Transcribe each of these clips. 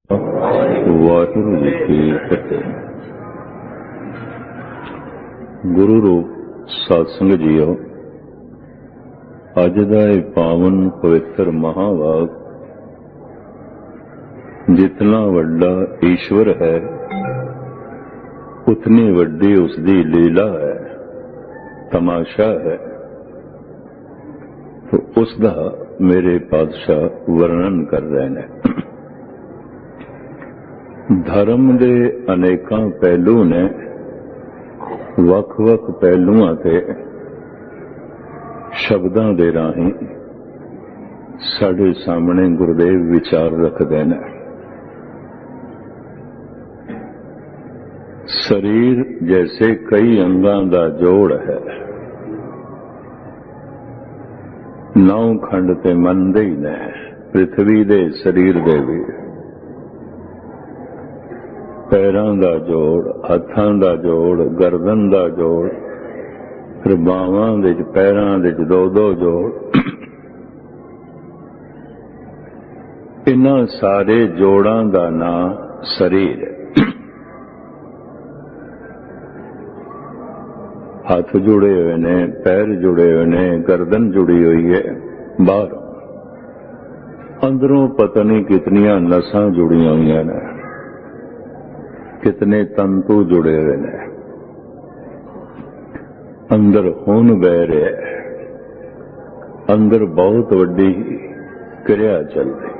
ਵਾਹਿਗੁਰੂ ਜੀ ਕੀ ਫਤਿਹ। ਗੁਰੂ ਰੂਪ ਸਾਧ ਸੰਗਤ ਜੀਓ, ਅੱਜ ਦਾ ਇਹ ਪਾਵਨ ਪਵਿੱਤਰ ਮਹਾਵਾਕ, ਜਿਤਨਾ ਵੱਡਾ ਈਸ਼ਵਰ ਹੈ ਉਤਨੀ ਵੱਡੀ ਉਸਦੀ ਲੀਲਾ ਹੈ, ਤਮਾਸ਼ਾ ਹੈ। ਉਸ ਦਾ ਮੇਰੇ ਪਾਤਸ਼ਾਹ ਵਰਣਨ ਕਰ ਰਹੇ ਨੇ। ਧਰਮ ਦੇ ਅਨੇਕਾਂ ਪਹਿਲੂ ਨੇ, ਵੱਖ-ਵੱਖ ਪਹਿਲੂਆਂ ਤੇ ਸ਼ਬਦਾਂ ਦੇ ਰਾਹੀਂ ਸਾਡੇ ਸਾਹਮਣੇ ਗੁਰਦੇਵ ਵਿਚਾਰ ਰੱਖਦੇ ਨੇ। ਸਰੀਰ ਜੈਸੇ ਕਈ ਅੰਗਾਂ ਦਾ ਜੋੜ ਹੈ, ਨੌ ਖੰਡ ਤੇ ਮੰਨਦੇ ਹੀ ਨੇ, ਪ੍ਰਿਥਵੀ ਦੇ ਸਰੀਰ ਦੇ ਵੀ। ਪੈਰਾਂ ਦਾ ਜੋੜ, ਹੱਥਾਂ ਦਾ ਜੋੜ, ਗਰਦਨ ਦਾ ਜੋੜ, ਫਿਰ ਬਾਹਾਂ ਦੇ ਪੈਰਾਂ ਦੇ ਦੋ ਜੋੜ। ਇਹਨਾਂ ਸਾਰੇ ਜੋੜਾਂ ਦਾ ਨਾਂ ਸਰੀਰ ਹੈ। ਹੱਥ ਜੁੜੇ ਹੋਏ ਨੇ, ਪੈਰ ਜੁੜੇ ਹੋਏ ਨੇ, ਗਰਦਨ ਜੁੜੀ ਹੋਈ ਹੈ। ਬਾਹਰੋਂ ਅੰਦਰੋਂ ਪਤਾ ਨਹੀਂ ਕਿਤਨੀਆਂ ਨਸਾਂ ਜੁੜੀਆਂ ਹੋਈਆਂ ਨੇ, कितने तंतु जुड़े हुए ने। अंदर खून बह रहा है, अंदर बहुत वड्डी क्रिया चल रही।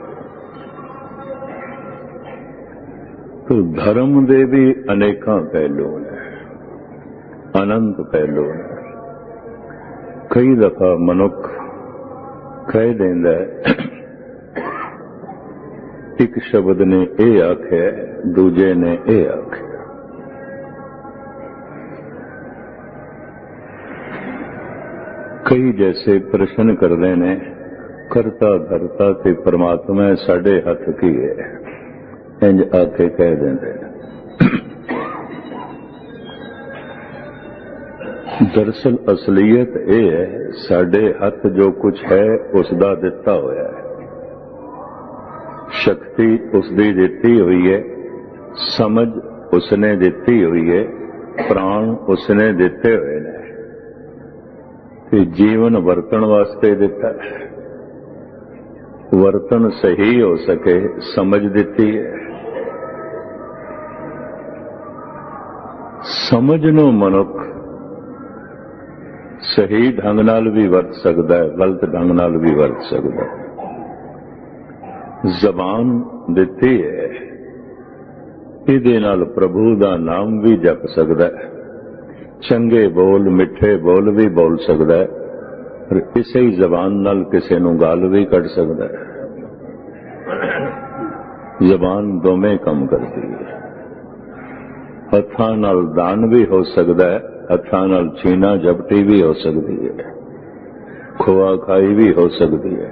तो धर्म दे भी अनेकां पहलू ने, अनंत पहलू ने। कई दफा मनुख कह देंदा है, एक शब्द ने यह आख्या, दूजे ने यह आख्या। कई जैसे प्रश्न करते ने, करता धरता ते परमात्मा साडे हथ की है, इंज आके कह देंदे। दरअसल असलियत यह है, साडे हथ जो कुछ है उसका दिता होया है। शक्ति उसकी दिती हुई है, समझ उसने दिती हुई है, प्राण उसने दिते हुए ने, कि जीवन वर्तन वास्ते दिता है। वर्तन सही हो सके समझ दिती है। समझ नो मनुख सही ढंग नाल भी वरत सकता है, गलत ढंग नाल भी वरत सकता है। जबान दिती है, इहदे नाल प्रभु दा नाम भी जप सकदा है, चंगे बोल मिठे बोल भी बोल सकदा है, और इसे ही जबान नाल किसी नूं गाल भी कढ़ सकदा है। जबान दोवें काम करती है। हत्थां नाल दान भी हो सकदा है, हत्थां नाल छीना झपटी भी हो सकती है, खोआ खाई भी हो सकती है।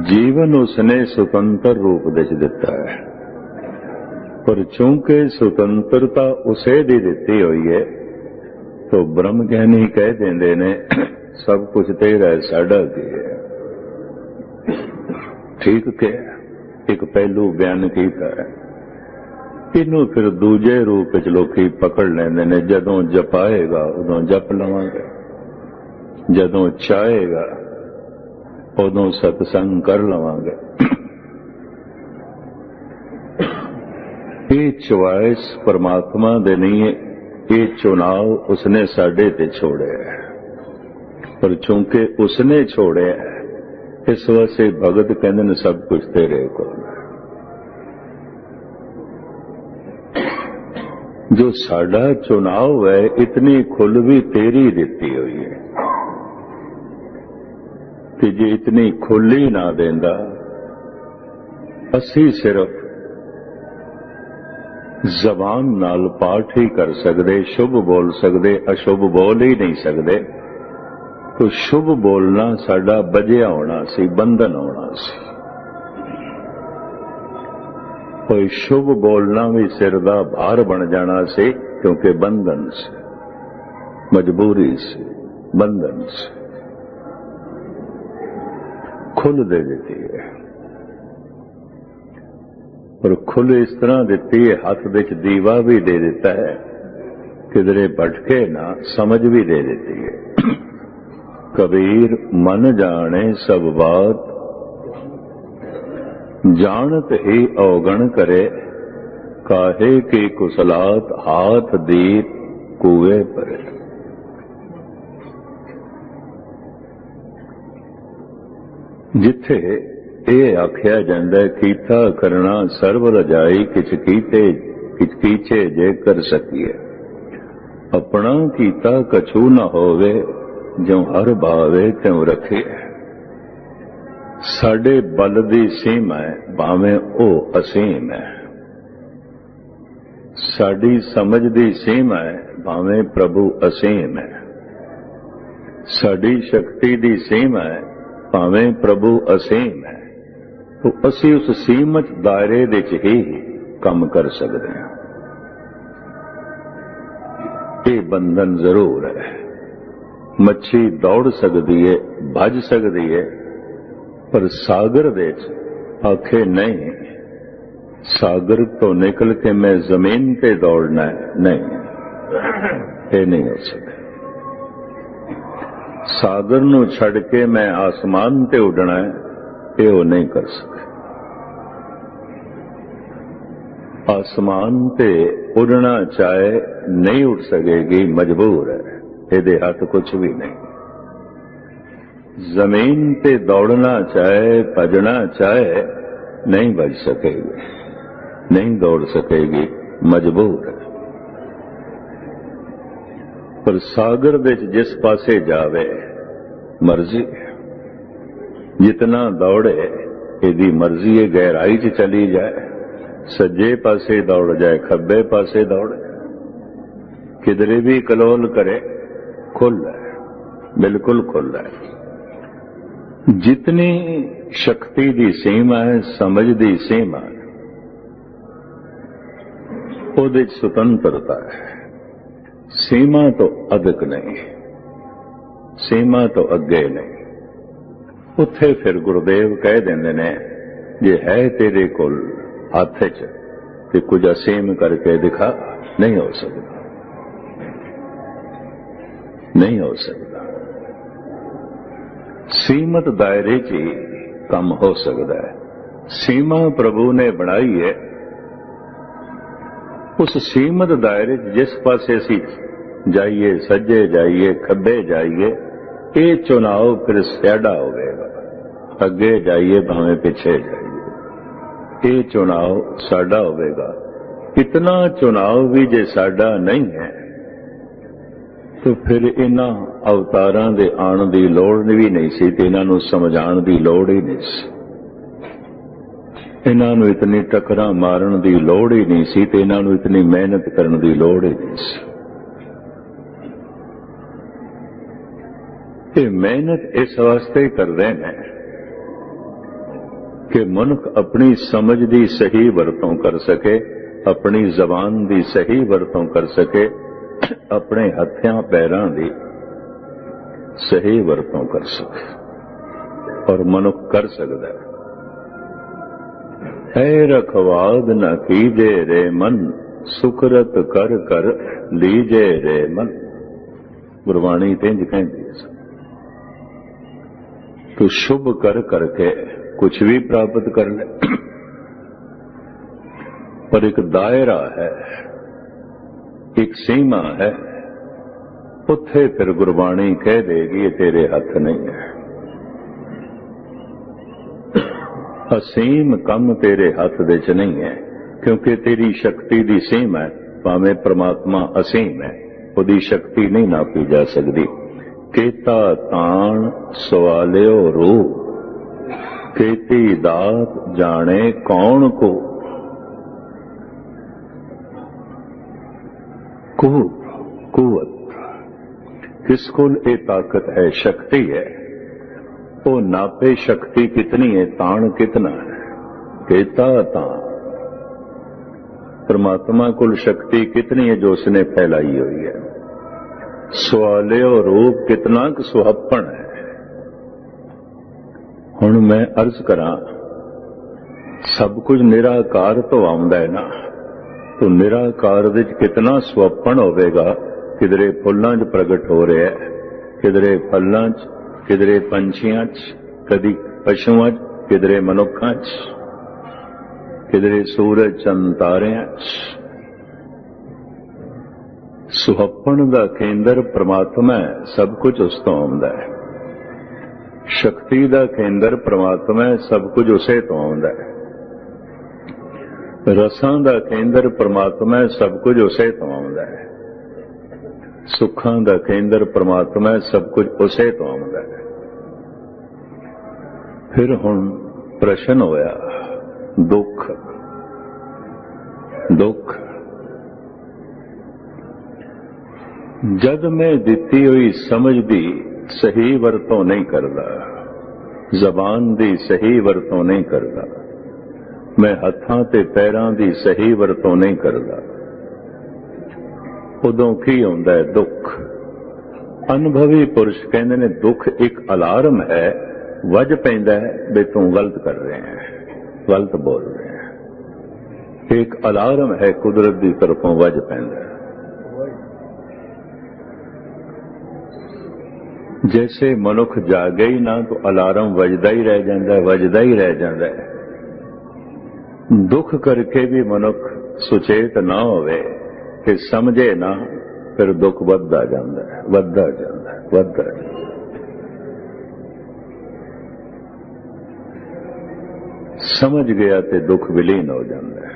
जीवन उसने स्वतंत्र रूप दे दिता है, पर चूंकि स्वतंत्रता उसे दी दिती हुई है, तो ब्रह्म ज्ञानी कह देंदे ने, सब कुछ तेरा है, साडा की है। ठीक के एक पहलू बयान किया है। इनू फिर दूजे रूप च लोकी पकड़ लेंदे ने। जदों जपाएगा उदों जप लवांगे, जदों चाहेगा उदों सत्संग कर लवांगे। ये चॉइस परमात्मा दे नहीं है, ये चुनाव उसने साडे ते छोड़े है। पर चूंकि उसने छोड़े है, इस वास्ते भगत कहंदे ने सब कुछ तेरे कोल है। जो साडा चुनाव है, इतनी खुल भी तेरी दिती हुई है कि जे इतनी खुली ना देंदा, असी सिर्फ जबान नाल पाठ ही कर सकते, शुभ बोल सकते, अशुभ बोल ही नहीं सकते। तो शुभ बोलना साडा बजिया होना सी, बंधन होना सी। कोई शुभ बोलना भी सिर दा भार बन जाना सी, क्योंकि बंधन से, मजबूरी से, बंधन से खुल दे देती है। और खुल इस तरह दिती है, हाथ विच दीवा भी दे देता है, किधरे भटके ना, समझ भी दे देती है। कबीर मन जाने सब बात, जानत ही अवगण करे, काहे की कुशलात हाथ दीप कुए परे। जिथे ये आख्या जांदा कीता करना सर्व रजाई, किछ कीते किछ कीचे जे कर सकीए। अपना कीता कछू न होवे, जो हर भावे त्यों रखे। साडे बल दी सीमा है, भावें ओ असीम है। साडी समझ दी सीमा है, भावें प्रभु असीम है। साडी शक्ति दी सीमा है, भावें प्रभु असीम है। तो असी उस सीमित दायरे दे च ही काम कर सकते हैं। ये बंधन जरूर है। मच्छी दौड़ सकती है, भज सकती है, पर सागर दे च आखे नहीं, सागर तो निकल के मैं जमीन पे दौड़ना है, नहीं, ये नहीं हो सकता। सागर नू छड़ के मैं आसमान ते उड़ना है, ये वो नहीं कर सके। आसमान पे उड़ना चाहे नहीं उड़ सकेगी, मजबूर है, ये हाथ कुछ भी नहीं। जमीन पे दौड़ना चाहे, भजना चाहे, नहीं भज सकेगी, नहीं दौड़ सकेगी, मजबूर है। पर सागर दे जिस पासे जावे, मर्जी है। जितना दौड़े यदि मर्जी है, गहराई च चली जाए, सज्जे पासे दौड़ जाए, खब्बे पासे दौड़े, किधरे भी कलोल करे, खुल है, बिल्कुल खुल है। जितनी शक्ति दी सीमा है, समझ दी सीमा है, उहदे च सुतंत्रता है। सीमा तो अधिक नहीं, सीमा तो अगे नहीं। उत्थे फिर गुरुदेव कह देंदे ने, जे है तेरे कोल हथ च ते कुछ असीम करके दिखा, नहीं हो सकता, नहीं हो सकता। सीमित दायरे च ही काम हो सकता है। सीमा प्रभु ने बनाई है, उस सीमित दायरे जिस पासे असी जाइए, सज्जे जाइए, खब्बे जाइए, ये चुनाव फिर साडा होगा। अगे जाइए भावें पिछे जाइए, ये चुनाव साडा होगा। इतना चुनाव भी जे साडा नहीं है, तो फिर इन्हां अवतारां दे आण दी लोड़ भी नहीं सी, ते इन्हां नूं समझाण दी लोड़ ही नहीं सी। इन्हां नूं इतनी टकरां मारन दी लोड़ ही नहीं सी, ते इन्हां नूं इतनी मेहनत करन दी लोड़ ही नहीं सी। ये मेहनत इस वास्ते करदे ने कि मनुख अपनी समझ दी सही वरतों कर सके, अपनी जबान दी सही वरतों कर सके, अपने हत्थां पैरां दी सही वरतों कर सके। और मनुख कर सकता है। रखवाद न कीजे रे मन, सुकरत कर कर लीजे रे मन। गुरबाणी इंज कहती है, तू शुभ कर करके कुछ भी प्राप्त कर ले, पर एक दायरा है, एक सीमा है, उत्थे फिर गुरबाणी कह देगी ये तेरे हथ नहीं है। असीम कम तेरे हथ दे च नहीं है, क्योंकि तेरी शक्ति दी सीम है। भावें परमात्मा असीम है, उहदी शक्ति नहीं नापी जा सकती। केता ताण सवालियो रूप, केती दात जाने कौन को। कुवत किसको ये ताकत है, शक्ति है, वो नापे शक्ति कितनी है, ताण कितना है। केता ताण, परमात्मा कुल शक्ति कितनी है जो उसने फैलाई हुई है। सवाले और रूप कितना सुहप्पन है। हुण मैं अर्ज करा, सब कुछ निराकार तो आउंदा है ना, तो निराकार दे कितना स्वप्न होवेगा। किधरे फुल्लां च प्रगट हो रहा है, किधरे फलां च, किधरे पंछियां च, कदी पशुआं च, किधरे मनुखां च, किधरे सूरज चंद तारियां च। सुहपण दा केंद्र परमात्मा है, सब कुछ उस तो आउंदा है। शक्ति दा केंद्र परमात्मा है, सब कुछ उसे तो आउंदा है। रसां दा केंद्र परमात्मा है, सब कुछ उसे तो आउंदा है। सुखां दा केंद्र परमात्मा है, सब कुछ उसे तो आउंदा है। फिर हुण प्रश्न होया दुख, दुख जद मैं दिती हुई समझ दी सही वरतों नहीं करदा, जबान दी सही वरतों नहीं करदा, मैं हत्थां ते पैरां दी सही वरतों नहीं करदा, उदों की हुंदा है दुख। अनुभवी पुरुष कहंदे ने दुख एक अलार्म है, वज पैंदा है भी तू गलत कर रहे हैं, गलत बोल रहे हैं। एक अलार्म है कुदरत की तरफों वज पैंदा है। जैसे मनुख जागे ही ना तो अलार्म वजदा ही रह जाता है, वजदा ही रह जाता है। दुख करके भी मनुख सुचेत ना होवे कि समझे ना, फिर दुख वधदा जाता है, वधदा जाता है, वधदा जाता है। समझ गया तो दुख विलीन हो जाता है।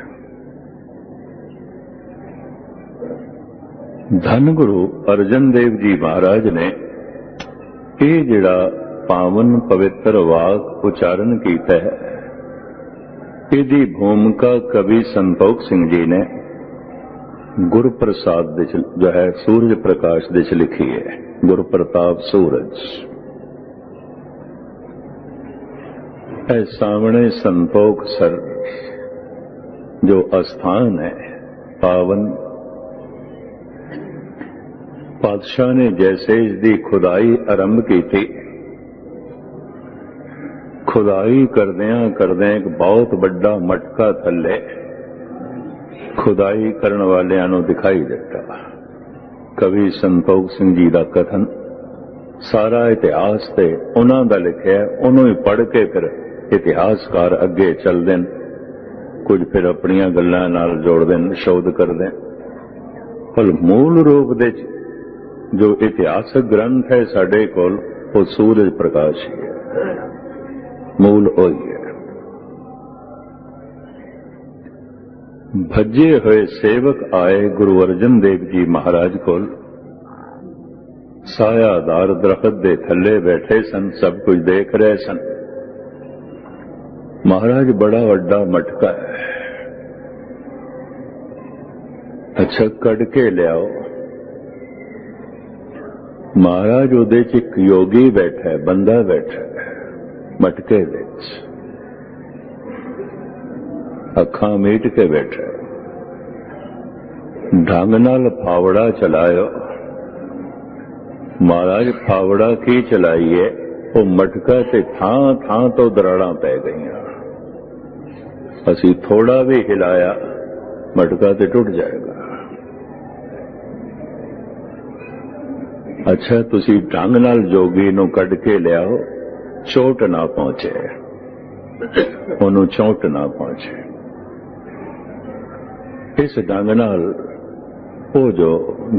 धन गुरु अर्जन देव जी महाराज ने ये जिहड़ा पावन पवित्र वाक उच्चारण किया है, इसकी भूमिका कवि संतोख सिंह जी ने गुरु प्रसाद जो है सूरज प्रकाश दिश लिखी है। गुरु प्रताप सूरज ऐ सामने संतोख सर जो अस्थान है पावन, पातशाह ने जैसे इसकी खुदाई आरंभ की थी, खुदाई करदियां करदियां एक बहुत बड़ा मटका थले खुदाई करने वालियां नूं दिखाई दिता। कवि संतोख सिंह जी का कथन सारा इतिहास ते उन्हां दा लिखिया, उन्होंने ही पढ़ के फिर इतिहासकार अगे चलते हैं, कुछ फिर अपनियां गल्लां नाल जोड़ते हैं, शोध करते हैं। पर मूल रूप दे जो इतिहासक ग्रंथ है साडे कोल वो सूरज प्रकाश ही है, मूल वही है। भजे हुए सेवक आए गुरु अर्जन देव जी महाराज कोल, सायादार दरखत दे थले बैठे सन, सब कुछ देख रहे सन। महाराज बड़ा वड्डा मटका है, अच्छा कड़ के लियाओ। महाराज उहदे च एक योगी बैठा है, बंदा बैठा है मटके विच, अखां मीट के बैठा है। ढंग नाल फावड़ा चलायो। महाराज फावड़ा की चलाइए, वो मटका से थां थां तो दराड़ां पै गईयां। असी थोड़ा भी हिलाया मटका ते टुट जाएगा। अच्छा तुसी ढंग नाल जोगी नूं कढ के लियाओ, चोट ना पहुंचे, ओनू चोट ना पहुंचे। इस ढंग नाल वो जो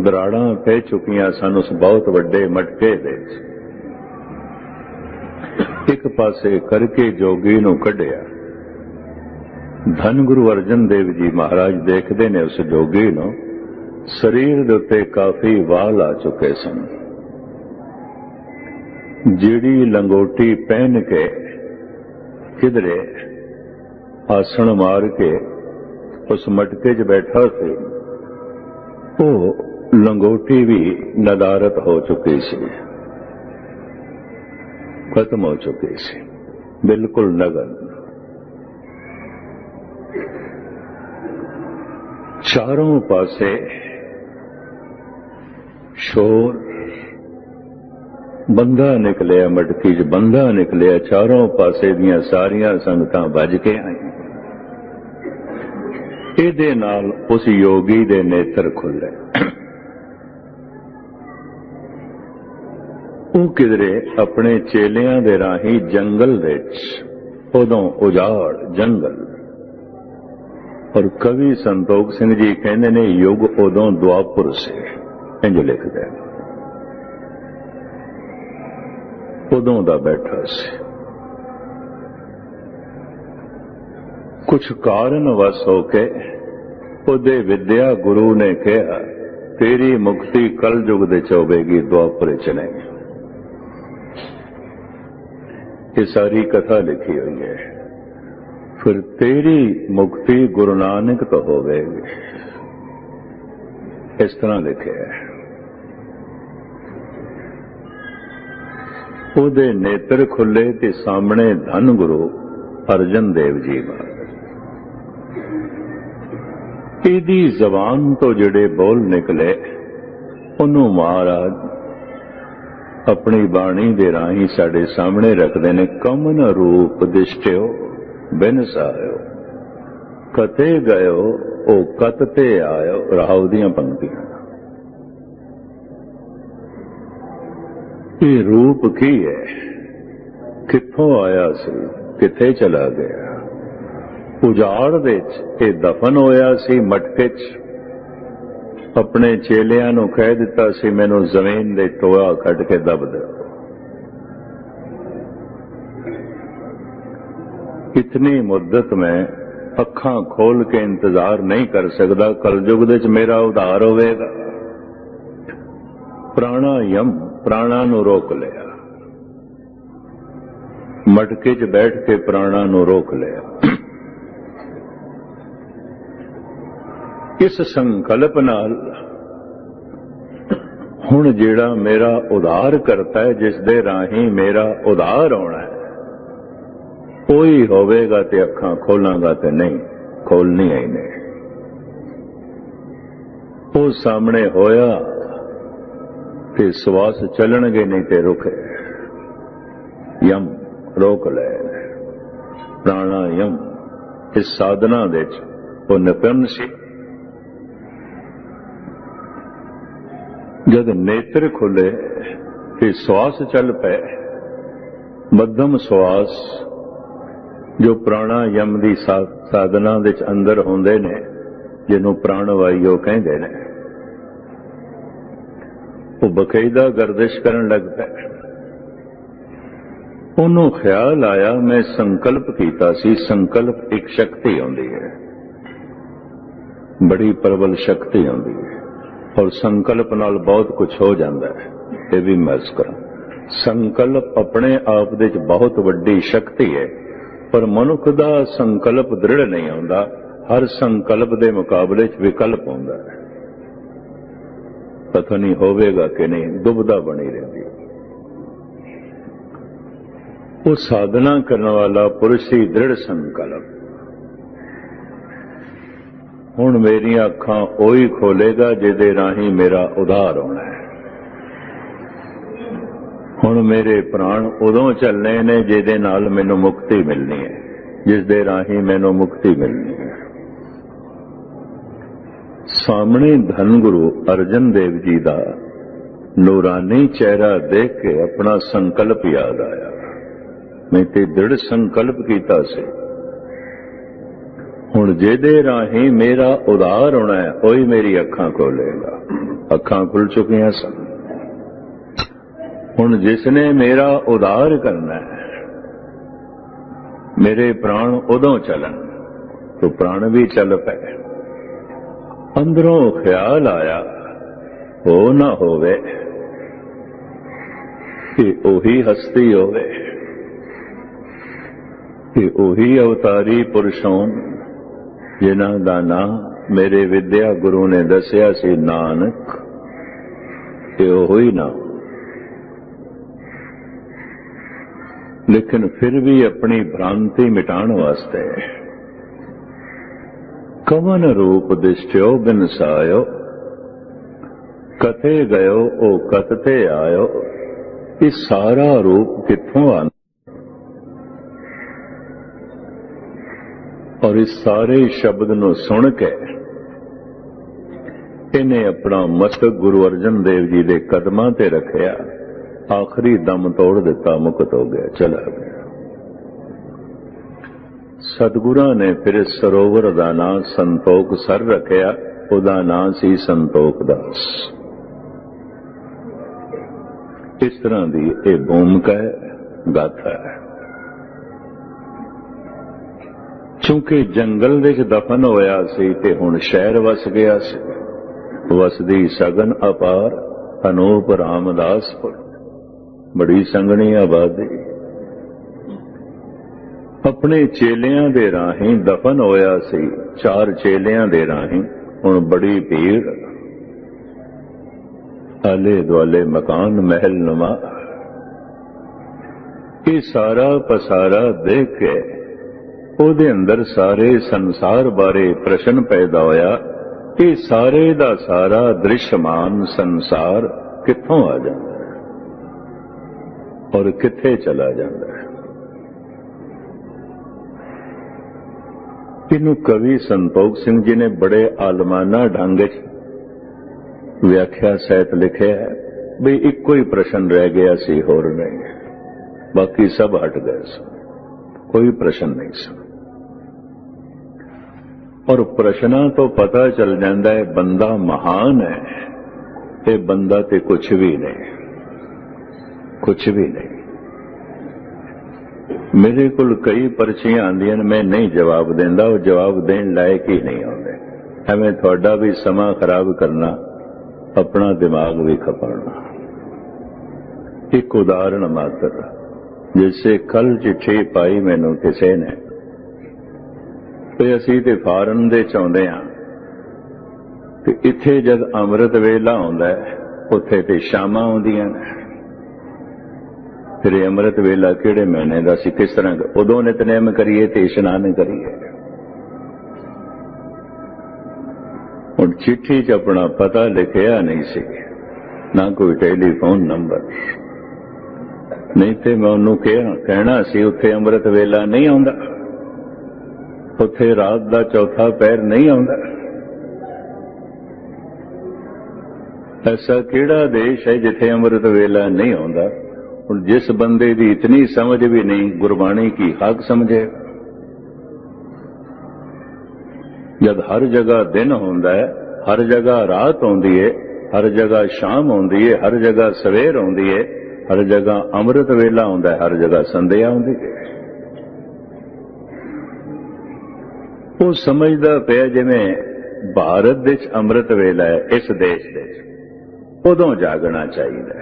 दराड़ां पै चुकियां सन उस बहुत वड्डे मटके दे एक पासे करके जोगी नूं कढिया। धन गुरु अर्जन देव जी महाराज देखते ने उस जोगी नूं, शरीर दे उत्ते काफी वाल आ चुके सन। जीड़ी लंगोटी पहन के किधरे आसन मार के उस मटके च बैठा सी, वो लंगोटी भी नदारत हो चुकी सी, खत्म हो चुकी सी, बिल्कुल नगन। चारों पासे शोर, बंदा निकलिया, मटकी च बंदा निकलिया, चारों पासे दियां सारियां संगतां भज के आई। ਇਹਦੇ ਨਾਲ ਉਸ ਯੋਗੀ ਦੇ ਨੇਤਰ ਖੁੱਲੇ। ਉਹ ਕਿਧਰੇ ਆਪਣੇ ਚੇਲਿਆਂ ਦੇ ਰਾਹੀਂ ਜੰਗਲ ਵਿੱਚ, ਉਦੋਂ ਉਜਾੜ ਜੰਗਲ, ਔਰ ਕਵੀ ਸੰਤੋਖ ਸਿੰਘ ਜੀ ਕਹਿੰਦੇ ਨੇ ਯੁੱਗ ਉਦੋਂ ਦੁਆਪੁਰ ਸੀ, ਇੰਜ ਲਿਖਦੇ, ਉਦੋਂ ਦਾ ਬੈਠਾ ਸੀ। ਕੁਛ ਕਾਰਨ ਵਸ ਹੋ ਕੇ ਉਹਦੇ ਵਿਦਿਆ ਗੁਰੂ ਨੇ ਕਿਹਾ ਤੇਰੀ ਮੁਕਤੀ ਕਲ ਯੁਗ ਦੇ ਚ ਹੋਵੇਗੀ, ਦੁਆਪਰ ਚ ਨਹੀਂ। ਇਹ ਸਾਰੀ ਕਥਾ ਲਿਖੀ ਹੋਈ ਹੈ। ਫਿਰ ਤੇਰੀ ਮੁਕਤੀ ਗੁਰੂ ਨਾਨਕ ਤੋਂ ਹੋਵੇਗੀ, ਇਸ ਤਰ੍ਹਾਂ ਲਿਖਿਆ ਹੈ। ਉਹਦੇ ਨੇਤਰ ਖੁੱਲੇ ਤੇ ਸਾਹਮਣੇ ਧੰਨ ਗੁਰੂ ਅਰਜਨ ਦੇਵ ਜੀ ਮਹਾਰਾਜ। ਇਹਦੀ ਜ਼ਬਾਨ ਤੋਂ ਜਿਹੜੇ ਬੋਲ ਨਿਕਲੇ ਉਹਨੂੰ ਮਹਾਰਾਜ ਆਪਣੀ ਬਾਣੀ ਦੇ ਰਾਹੀਂ ਸਾਡੇ ਸਾਹਮਣੇ ਰੱਖਦੇ ਨੇ। ਕਮਨ ਰੂਪ ਦਿਸ਼ਟਿਓ ਬਿਨ ਸਾਇਓ, ਕਤੇ ਗਇਓ ਉਹ ਕਤ ਤੇ ਆਇਓ। ਰਾਹੂ ਦੀਆਂ ਪੰਕਤੀਆਂ। ਇਹ ਰੂਪ ਕੀ ਹੈ, ਕਿੱਥੋਂ ਆਇਆ ਸੀ, ਕਿੱਥੇ ਚਲਾ ਗਿਆ? ਉਜਾੜ ਵਿੱਚ ਇਹ ਦਫਨ ਹੋਇਆ ਸੀ ਮਟਕੇ 'ਚ। ਆਪਣੇ ਚੇਲਿਆਂ ਨੂੰ ਕਹਿ ਦਿੱਤਾ ਸੀ ਮੈਨੂੰ ਜ਼ਮੀਨ ਦੇ ਟੋਆ ਕੱਢ ਕੇ ਦੱਬ ਦਿਓ। इतनी मुद्दत में अखां खोल के इंतजार नहीं कर सकता, कलयुग दे च मेरा उद्धार होवेगा। प्राणायाम, प्राणा नू रोक लिया, मटके च बैठ के प्राणा नू रोक लिया। इस संकल्प नाल हुण जेड़ा मेरा उद्धार करता है, जिस दे राही मेरा उद्धार होना है, कोई होवेगा ते अखां खोलांगा ते नहीं खोलनी ही नहीं। वो सामने होया ते श्वास चलणगे नहीं ते रुके। यम रोक ले, प्राणायाम इस साधना दे वो निपुण सी। जद नेत्र खुले ते श्वास चल पे, मध्यम श्वास जो प्राणायाम की साधना दे अंदर होंदे ने, जिन्हों प्राणवायु कहते ने, वो बकायदा गर्दिश करन लग पे। उन्होंने ख्याल आया मैं संकल्प कीता सी। संकल्प एक शक्ति आती है, बड़ी प्रबल शक्ति आती है, और संकल्प नाल बहुत कुछ हो जाता है। ये भी महसूस करा, संकल्प अपने आप दे बहुत वड्डी शक्ति है, पर मनुख दा संकल्प दृढ़ नहीं होंदा। हर संकल्प दे मुकाबले च विकल्प होंदा है। पता नहीं होवेगा कि नहीं, दुविधा बनी रहती है। वो साधना करने वाला पुरुष ही दृढ़ संकल्प। हुण मेरियां अखां ओही खोलेगा जिहदे राही मेरा उद्धार होना है। हुण मेरे प्राण उदों चलने ने जिहदे नाल मैनूं मुक्ति मिलनी है, जिस दे राही मैनूं मुक्ति मिलनी है। सामने धन गुरु अर्जन देव जी दा नूरानी चेहरा देख के अपना संकल्प याद आया। मैं ते दृढ़ संकल्प कीता सी, हुण जिहदे राही मेरा उद्धार होना है, ओही मेरी अखां खोलेगा। अखां खुल चुकियां सन। हुण जिसने मेरा उद्धार करना है, मेरे प्राण उदों चलन तो प्राण भी चल पे। अंदरों ख्याल आया हो ना होवे कि ओही हस्ती होवे, कि ओही अवतारी पुरुषों जिन्हां दा नाम मेरे विद्या गुरु ने दसिया सी नानक, कि ओही ना। लेकिन फिर भी अपनी भ्रांति मिटाण वास्ते कवन रूप दिष्टो बिन सायो, कथे गयो ओ कतते आयो। इस सारा रूप कित्थों आना? और इस सारे शब्द नूं सुन के इन्हें अपना मस्तक गुरु अर्जन देव जी के कदमां ते रखिया, आखिरी दम तोड़ दिता, मुक्त हो गया, चला गया। सतगुरां ने फिर इस सरोवर का नाम संतोख सर रखिया, उदा नाम सी संतोख दास। इस तरह की यह भूमिका है, गाथा है। चूंकि जंगल विच दफन होया सी ते हुण शहर वस गया सी। वसदी सगन अपार अनूप रामदासपुर, बड़ी संगनी आबादी। अपने चेलियां दे राही दफन होया सी, 4 चेलियां दे राही हुण बड़ी भीड़। आले दुआले मकान महल नुमा, ये सारा पसारा देख के ओदे अंदर सारे संसार बारे प्रश्न पैदा होया, ये सारे दा सारा दृश्यमान संसार कित्थों आ जाता है और कित्थे चला जाता है। इनू कवि संतोख सिंह जी ने बड़े आलमाना ढंग व्याख्या सहित लिखे है भी इको ही प्रश्न रह गया सी, होर नहीं, बाकी सब हट गए सन, कोई प्रश्न नहीं सन। और प्रश्ना तो पता चल जाता है बंदा महान है, ये बंदा ते कुछ भी नहीं, कुछ भी नहीं। मेरे को कई पर्चियां आंदियां, मैं नहीं जवाब देंदा, वो जवाब देने लायक ही नहीं आते। हमें थोड़ा भी समा खराब करना, अपना दिमाग भी खपाना। एक उदाहरण मात्र, जैसे कल चिट्ठी पाई मैनू किसी ने, असी ते फॉरन दे चाहुंदे हां ते इत्थे जद अमृत वेला आउंदा है उत्थे ते शामां आउंदियां ने। फिर अमृत वेला किहड़े महीने दा सी, किस तरह उदों नितनेम करिए ते इशनान करिए। हुण चिट्ठी च अपना पता लिखिया नहीं सी, ना कोई टेलीफोन नंबर, नहीं ते मैं उन्होंने कहना सी उत्थे अमृत वेला नहीं आउंदा, उत्थे रात दा चौथा पैर नहीं आउंदा। ऐसा किहड़ा देश है जिथे अमृत वेला नहीं आउंदा। और जिस बंदे दी इतनी समझ भी नहीं, गुरबाणी की हक समझे। जब हर जगह दिन होंदा है, हर जगह रात होंदी है, हर जगह शाम होंदी है, हर जगह सवेर होंदी है, हर जगह अमृत वेला होंदा है, हर जगह संध्या होंदी है। वो समझदा पिया जिवें भारत विच अमृत वेला है, इस देश दे उदों जागना चाहिए,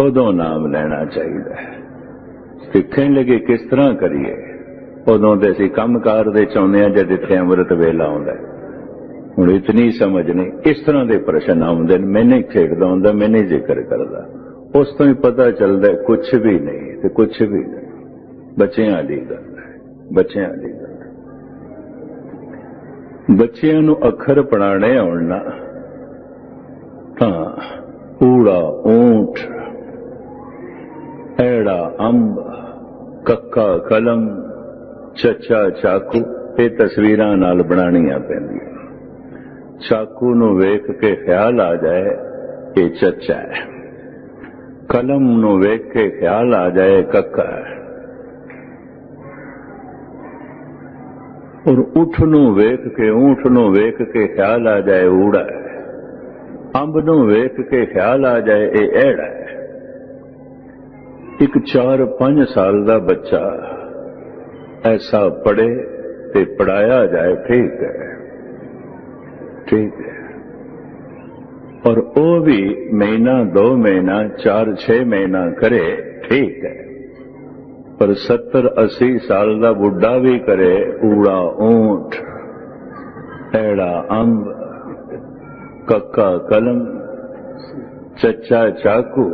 उदों नाम लेना चाहिए। सिखण लगे किस तरह करिए, उदों दे असीं कमकार दे चाहुंदे हां जद इत्थे अमृत वेला आउंदा है। हुण इतनी समझ नहीं, इस तरह के प्रश्न आउंदे ने। मैं नहीं खेडदा हुंदा, मैं नहीं जिक्र करदा, उस तो ही पता चलदा कुछ भी नहीं ते कुछ भी नहीं। बच्चियां दी गल है, बच्चियां दी गल। बच्चियां नूं अखर पढ़ाने आउण ना तां ऊड़ा ऊंट, ऐड़ा अंब, कक्का कलम, चचा चाकू, ये तस्वीरां नाल बनाणियां पैंदियां। चाकू नूं वेख के ख्याल आ जाए ये चचा है, कलम नूं वेख के ख्याल आ जाए कक्का है, और ऊठ नूं वेख के, ऊंठ नूं वेख के ख्याल आ जाए ऊड़ा है, अंब नूं वेख के ख्याल आ जाए ये ऐड़ा है। एक 4-5 साल का बच्चा ऐसा पढ़े ते पढ़ाया जाए, ठीक है, ठीक है। और वो भी महीना 2 महीना 4-6 महीना करे, ठीक है। पर 70-80 साल का बुढ़ा भी करे ऊड़ा ऊंट, ऐड़ा अंब, कक्का कलम, चचा चाकू,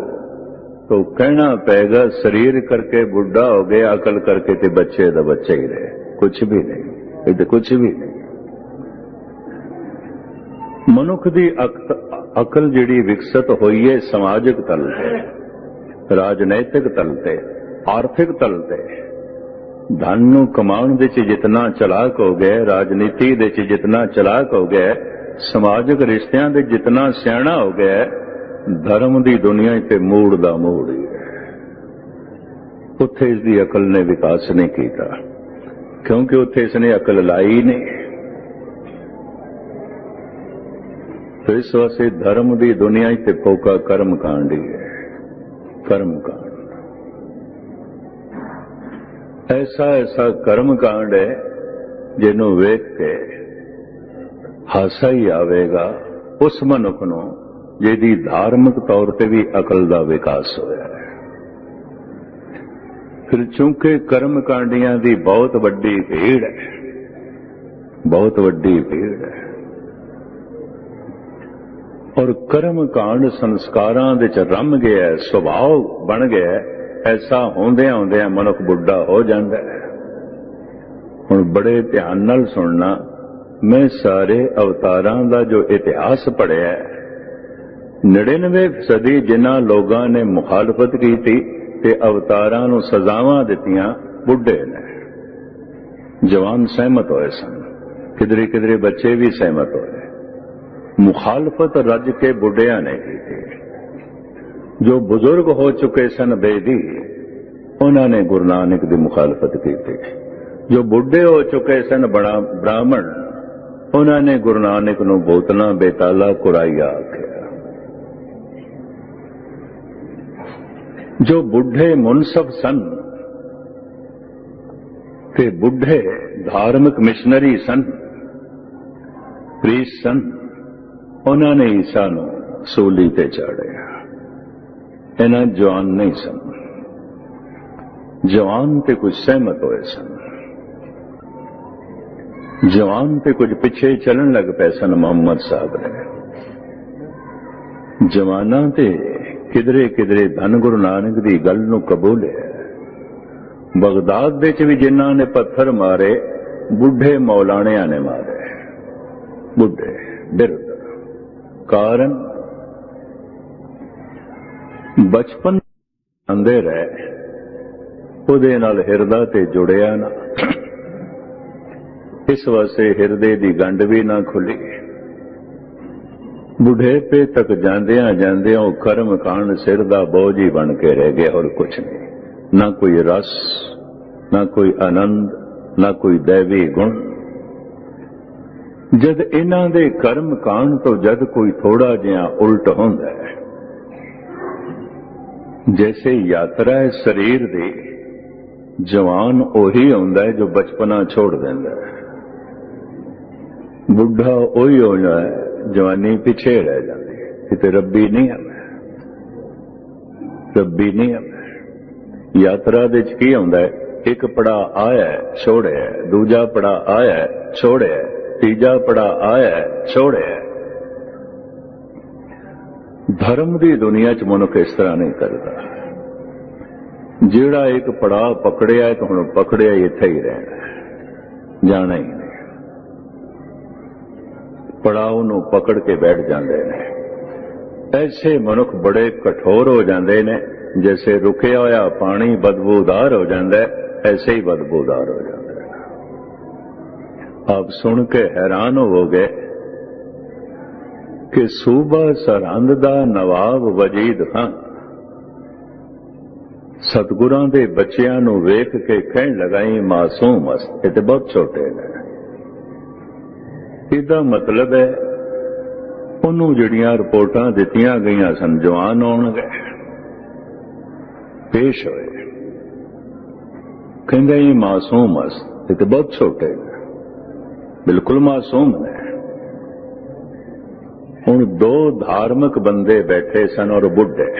तो कहना पेगा शरीर करके बुढ़ा हो गया, अकल करके ते बच्चे दा बच्चे ही रहे, कुछ भी नहीं, ये तो कुछ भी नहीं। मनुख दी अकल जिहड़ी विकसित होई है समाजिक तल ते, राजनैतिक तल ते, आर्थिक तल ते, धन नूं कमाउण दे च जितना चलाक हो गए, राजनीति दे च जितना चलाक हो गए, समाजिक रिश्तियां दे जितना सियाणा हो गया, धर्म की दुनिया ते मूड़ दा मूड़ ही है। उत्थे इसकी अकल ने विकास नहीं किया, क्योंकि उत्थे इसने अकल लाई नहीं। तो इस वास्ते धर्म की दुनिया ते फोका कर्म कांड ही है। कर्म कांड ऐसा ऐसा कर्म कांड है जिन्हों वेख के हासा ही आवेगा उस मनुख नूं जिहदी धार्मिक तौर पर भी अकल का विकास होया है। फिर चूंकि कर्म कांडियां की बहुत वड्डी भीड़ है, बहुत वड्डी भीड़ है, और कर्म कांड संस्कारां दे च रम गया, सुभाव बन गया, ऐसा होंदियां होंदियां मनुख बुढ़ा हो जाता है। हुण बड़े ध्यान नाल सुनना, मैं सारे अवतारां दा जो इतिहास पढ़िया, 99% जिन्हां लोगां ने मुखालफत की ते अवतारां नूं सजावां दित्तियां बुढ़े ने। जवान सहमत होए सन, किधरे किधरे बच्चे भी सहमत होए। मुखालफत रज के बुढ़िया ने की थी। जो बुजुर्ग हो चुके सन बेदी, उन्होंने गुरु नानक की मुखालफत की थी। जो बुढ़े हो चुके सन ब्राह्मण, उन्होंने गुरु नानक नूं बोतना बेताला कुराइया आख्या। जो बुढ़े मुनसफ सन ते बुढ़े धार्मिक मिशनरी सन, प्रीस्ट सन, उन्होंने ईसा नूं सूली ते चाढ़िया। इन्हां जवान नहीं सन। जवान ते कुछ सहमत होए सन, जवान ते कुछ पिछे चलन लग पे सन। मोहम्मद साहब ने जवाना ते किधरे किधरे धन गुरु नानक की गल नूं कबूलिया। बगदाद दे च भी जिन्हां ने पत्थर मारे, बुढ़े मौलाणियां ने मारे। बुढ़े बिरद कारण बचपन आंदे रहे, उहदे नाल हिरदा ते जुड़िया ना। इस वास्ते हिरदे दी गंढ भी ना खुली। बुढ़ेपे तक जांदियां जांदियां वो कर्म कांड सिर दा बोझ ही बन के रह गया, और कुछ नहीं। ना कोई रस, ना कोई आनंद, ना कोई दैवी गुण। जद इन्हां दे कर्म कांड तो जद कोई थोड़ा जिहा उल्ट होंदा है, जैसे यात्रा है शरीर दी, जवान ओही होंदा है जो बचपना छोड़ देंदा है, बुढ़ा ओही होना है जवानी पिछे रह जाती है। किते रब्बी नहीं हमें, रब्बी नहीं हमें। यात्रा दे च की होंदा है, एक पड़ा आया छोड़े, दूजा पड़ा आया छोड़े, तीजा पड़ा आया छोड़े। धर्म की दुनिया च मनुख इस तरह नहीं करता। जिहड़ा एक पड़ाव पकड़िया तो हुण पकड़िया इत्थे ही रहना, जाना ही नहीं। पड़ाव नूं पकड़ के बैठ जाते हैं। ऐसे मनुख बड़े कठोर हो जाते हैं, जैसे रुकिया होया पानी बदबूदार हो जाता है, ऐसे ही बदबूदार हो जाता है। आप सुन के हैरान होवोगे कि सूबा सरहंद दा नवाब वजीद खान सतगुरां दे बच्चियां नूं वेख के कहण लगाई मासूम अस, ये बहुत छोटे ने। इसदा मतलब है उन्होंने जिहड़ियां रिपोर्टां दित्तियां गईयां सन, जवान होणगे, पेश होए, कहंदे ये मासूम अस, ये बहुत छोटे ने, बिल्कुल मासूम ने। हुण दो धार्मिक बंदे बैठे सन और बुढ़े,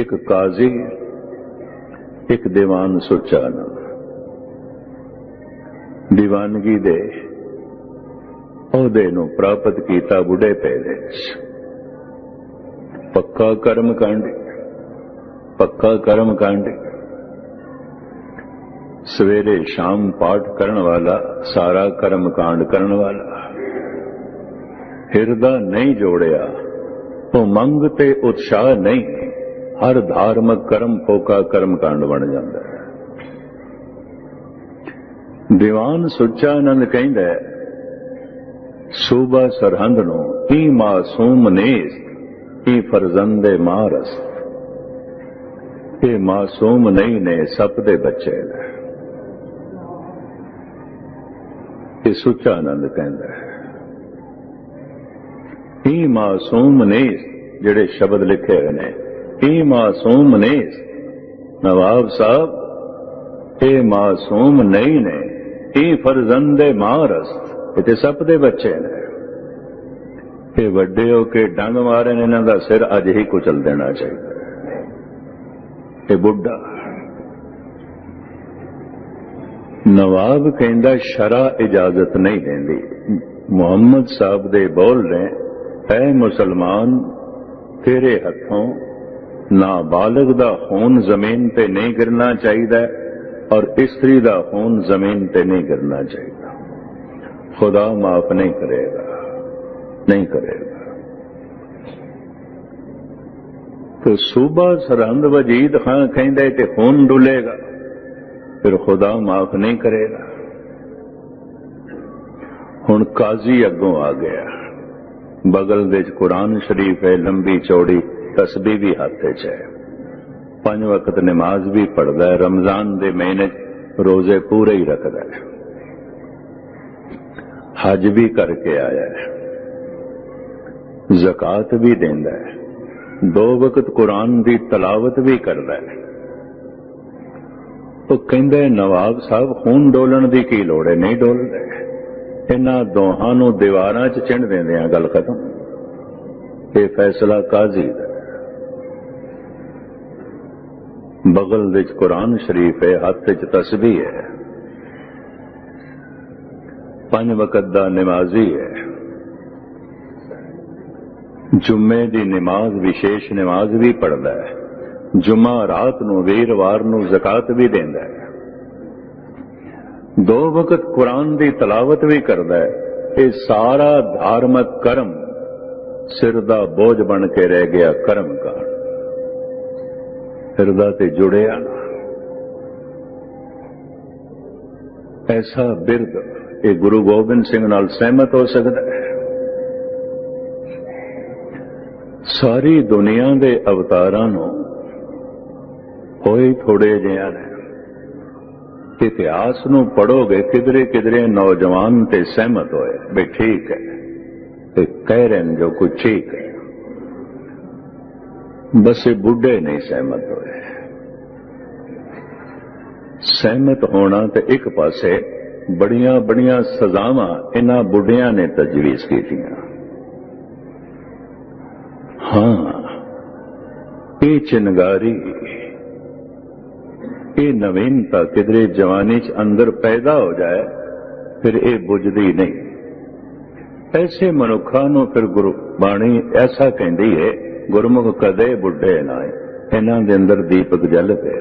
एक काजी, एक दीवान सुचा। दीवानगी दे ओहदे नूं प्राप्त कीता बुढ़ेपे विच। पक्का कर्म कांड, पक्का कर्म कांड। सवेरे शाम पाठ करने वाला, सारा कर्म कांड करने वाला। हिरदा नहीं जोड़िया तो मंग ते उत्साह नहीं, हर धार्मिक कर्म फोका कर्म कांड बन जाता है। ਦੀਵਾਨ ਸੁੱਚਾਨੰਦ ਕਹਿੰਦਾ ਸੂਬਾ ਸਰਹੰਦ ਨੂੰ ਕੀ ਮਾਸੂਮ ਨੇਸ ਕੀ ਫਰਜ਼ੰਦੇ ਮਾਰਸ। ਇਹ ਮਾਸੂਮ ਨਹੀਂ ਨੇ, ਸੱਪ ਦੇ ਬੱਚੇ ਨੇ। ਇਹ ਸੁੱਚਾਨੰਦ ਕਹਿੰਦਾ ਇਹ ਮਾਸੂਮ ਨੇਸ, ਜਿਹੜੇ ਸ਼ਬਦ ਲਿਖੇ ਹੋਏ ਨੇ ਇਹ ਮਾਸੂਮ ਨੇਸ। ਨਵਾਬ ਸਾਹਿਬ ਇਹ ਮਾਸੂਮ ਨਹੀਂ ਨੇ, ਇਹ ਫਰਜ਼ੰਦੇ ਮਾਰਸ, ਇਹ ਤੇ ਸੱਪ ਦੇ ਬੱਚੇ ਨੇ। ਇਹ ਵੱਡੇ ਹੋ ਕੇ ਡੰਗ ਮਾਰੇ ਨੇ, ਇਹਨਾਂ ਦਾ ਸਿਰ ਅੱਜ ਹੀ ਕੁਚਲ ਦੇਣਾ ਚਾਹੀਦਾ। ਇਹ ਬੁੱਢਾ ਨਵਾਬ ਕਹਿੰਦਾ ਸ਼ਰਾ ਇਜਾਜ਼ਤ ਨਹੀਂ ਦਿੰਦੀ। ਮੁਹੰਮਦ ਸਾਹਿਬ ਦੇ ਬੋਲ ਨੇ, ਐ ਮੁਸਲਮਾਨ ਤੇਰੇ ਹੱਥੋਂ ਨਾਬਾਲਗ ਦਾ ਖੂਨ ਜ਼ਮੀਨ ਤੇ ਨਹੀਂ ਗਿਰਨਾ ਚਾਹੀਦਾ ਔਰ ਇਸਤਰੀ ਦਾ ਖੂਨ ਜ਼ਮੀਨ ਤੇ ਨਹੀਂ ਗਿਰਨਾ ਚਾਹੀਦਾ। ਖੁਦਾ ਮਾਫ ਨਹੀਂ ਕਰੇਗਾ, ਨਹੀਂ ਕਰੇਗਾ। तो सूबा सरहंद वजीद खां कहंदे ते खून डुलेगा, फिर खुदा माफ नहीं करेगा। हुण काजी अगों आ गया, बगल दे कुरान शरीफ है, लंबी चौड़ी तस्बीह भी हाथ च है, 5 वक्त नमाज भी पढ़दा है, रमजान दे महीने रोजे पूरे ही रखदा है, हज भी करके आया है, ज़कात भी देंदा है, 2 वक्त कुरान की तलावत भी करता है। तो कहंदा नवाब साहब खून डोलन की की लोड़ है, नहीं डोलदा। इन्हां दोहां नूं दीवारां च चिण देंदे आ, गल खत्म। ये फैसला काजी दा। बगल विच कुरान शरीफ है, हाथ च तस्बीह है, 5 वक्त दा नमाजी है, जुम्मे की नमाज विशेष नमाज भी पढ़ता है, जुम्मा रात नूं वीरवार नूं ज़कात भी देंदा है, 2 वक्त कुरान की तलावत भी करता है। ये सारा धार्मिक कर्म सिर दा बोझ बन के रह गया। कर्म का सिर दा ते जुड़िया ना। ऐसा बिरद ये गुरु गोबिंद सिंह नाल सहमत हो सकता है। सारी दुनिया के अवतारां नूं होए थोड़े जिहा ने। इतिहास नूं पढ़ोगे किधरे किधरे नौजवान ते सहमत होए भी ठीक है, ते कह रहे हैं जो कुछ ठीक है, बस ये बुढ़े नहीं सहमत होए। सहमत होना ते एक पासे बड़ियां बड़ियां सजावां इन्हां बुढ़ियां ने तजवीज़ कीतियां। हाँ, ये चिनगारी, ये नवीनता किधरे जवानी च अंदर पैदा हो जाए फिर ये बुझदी नहीं। ऐसे मनुखा नूं फिर गुरबाणी ऐसा कहती है, गुरमुख कदे बुढ़े ना, इन्हां दे अंदर दीपक जल पे,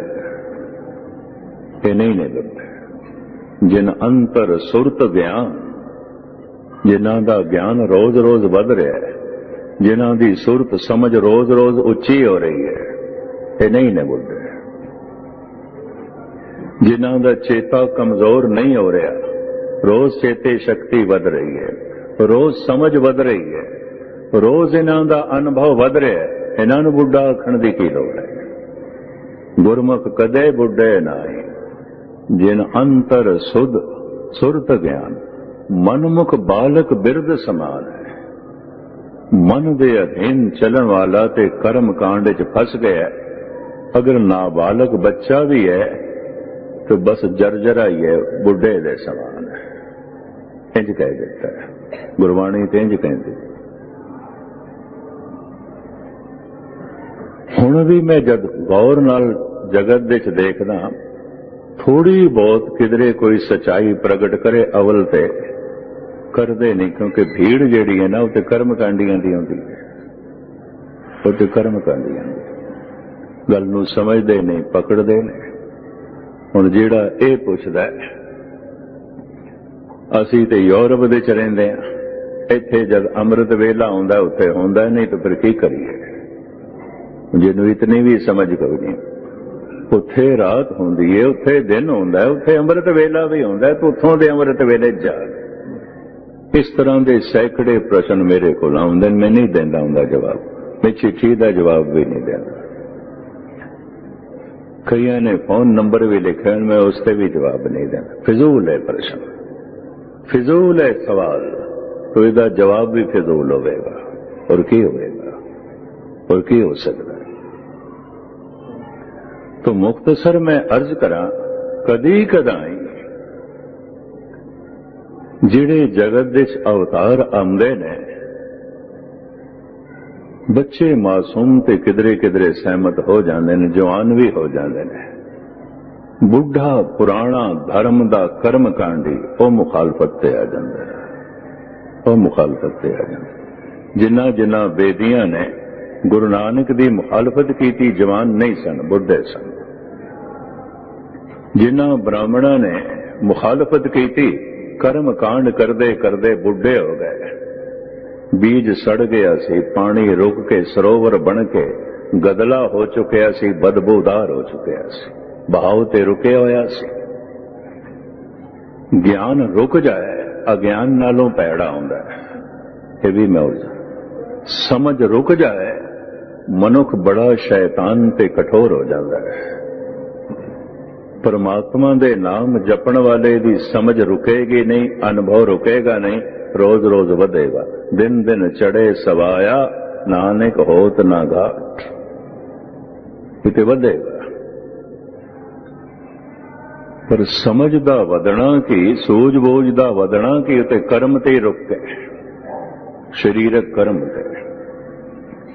ये नहीं ने बुढ़े। जिन अंतर सुरत ज्ञान, जिन्हां दा ज्ञान रोज रोज वध रहा है, जिन्हां दी सुरत समझ रोज रोज उच्ची हो रही है, ये नहीं ने बुढ़े। जिन्हां दा चेता कमजोर नहीं हो रहा, रोज चेते शक्ति वध रही है, रोज समझ वध रही है, रोज इन्हां दा अनुभव वध रहा है, इन्हां नूं बुढ़ा आखण दी की लोड़ है। गुरमुख कदे बुढ़े नाई, जिन अंतर सुध सुरत ज्ञान, मनमुख बालक बिरद समान है। मन दे अधीन चलन वाला ते कर्म कांड च फस गया। अगर नाबालग बच्चा भी है तो बस जर्जरा ही है, बुढ़े दे समान है। इंज कह देता है गुरबाणी, ते इंज कहती। हुण भी मैं जब गौर नाल जगत विच देखदा, थोड़ी बहुत किधरे कोई सच्चाई प्रगट करे अवल ते करते नहीं, क्योंकि भीड़ जिहड़ी है ना वो कर्म कांडियां दी होंदी है, वो कर्म कांडियां दी गल नूं समझदे नहीं, पकड़दे नहीं। हुण जिहड़ा ये पुछदा है, असीं ते यूरोप दे च रहिंदे आ, इत्थे जद अमृत वेला आउंदा उत्थे हुंदा नहीं, तो फिर की करिए? जिन्नूं इतनी भी समझ कोई नहीं। ਉੱਥੇ ਰਾਤ ਹੁੰਦੀ ਹੈ, ਉੱਥੇ ਦਿਨ ਹੁੰਦਾ ਹੈ, ਉੱਥੇ ਅੰਮ੍ਰਿਤ ਵੇਲਾ ਵੀ ਹੁੰਦਾ ਹੈ, ਤੇ ਉੱਥੋਂ ਦੇ ਅੰਮ੍ਰਿਤ ਵੇਲੇ ਜਾਗ। ਇਸ ਤਰ੍ਹਾਂ ਦੇ ਸੈਂਕੜੇ ਪ੍ਰਸ਼ਨ ਮੇਰੇ ਕੋਲ ਆਉਂਦੇ ਨੇ, ਮੈਂ ਨਹੀਂ ਦਿੰਦਾ ਹੁੰਦਾ ਜਵਾਬ, ਮੈਂ ਚਿੱਠੀ ਦਾ ਜਵਾਬ ਵੀ ਨਹੀਂ ਦਿੰਦਾ। ਕਈਆਂ ਨੇ ਫੋਨ ਨੰਬਰ ਵੀ ਲਿਖਿਆ, ਮੈਂ ਉਸ ਤੇ ਵੀ ਜਵਾਬ ਨਹੀਂ ਦਿੰਦਾ। ਫਿਜ਼ੂਲ ਹੈ ਪ੍ਰਸ਼ਨ, ਫਿਜ਼ੂਲ ਹੈ ਸਵਾਲ, तो इसका जवाब भी फिजूल होगा। और की होगा, और की हो सकता है। तो मुख्तसर मैं अर्ज करा, कदी कदाई जिहड़े जगत दे अवतार आंदे ने, बच्चे मासूम ते किधरे किधरे सहमत हो जाते हैं, जवान भी हो जाते हैं। बुढ़ा पुराना धर्म दा कर्म कांडी वो मुखालफत ते आ जाता है, वो मुखालफत ते आ जाता। जिन्ना जिन्ना बेदियां ने गुरु नानक दी मुखालफत की, जवान नहीं सन, बुढ़े सन। जिन्ना ब्राह्मणा ने मुखालफत की, कर्म कांड करदे करदे बुढ़े हो गए। बीज सड़ गया सी, पानी रुक के सरोवर बन के गदला हो चुकिया सी, बदबूदार हो चुकिया सी, बहाव ते रुके होया सी। ज्ञान रुक जाए, अज्ञान नालों पैड़ा हुंदा है, ये भी मौज। समझ रुक जाए, मनुख बड़ा शैतान ते कठोर हो जाता है। परमात्मा दे नाम जपण वाले दी समझ रुकेगी नहीं, अनुभव रुकेगा नहीं, रोज रोज वधेगा। दिन दिन चढ़े सवाया, नानक होत ना घाट, इते वधेगा। पर समझ दा वधना की, सूझबूझ दा वधना की, उते कर्म ते रुक गए, शरीरक कर्म ते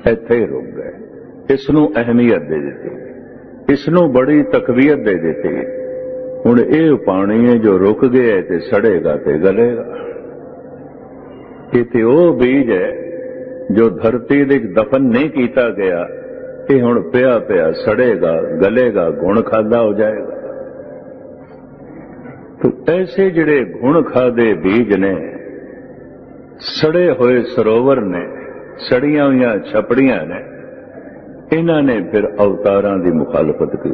इत्थे ही रुक गए। इसनूं अहमियत दे दी, इसनूं बड़ी तकवीयत दे दी। हुण इह पानी है जो रुक गया ते सड़ेगा ते गलेगा। इत्थे वो बीज है जो धरती दे दफन नहीं किया गया, ये हुण पिया पिया सड़ेगा, गलेगा, गुण खादा हो जाएगा। तो ऐसे जिहड़े गुण खादे बीज ने, सड़े हुए सरोवर ने, सड़ियां हुई छपड़ियां ने, इन्हां ने फिर अवतारां दी मुखालफत की।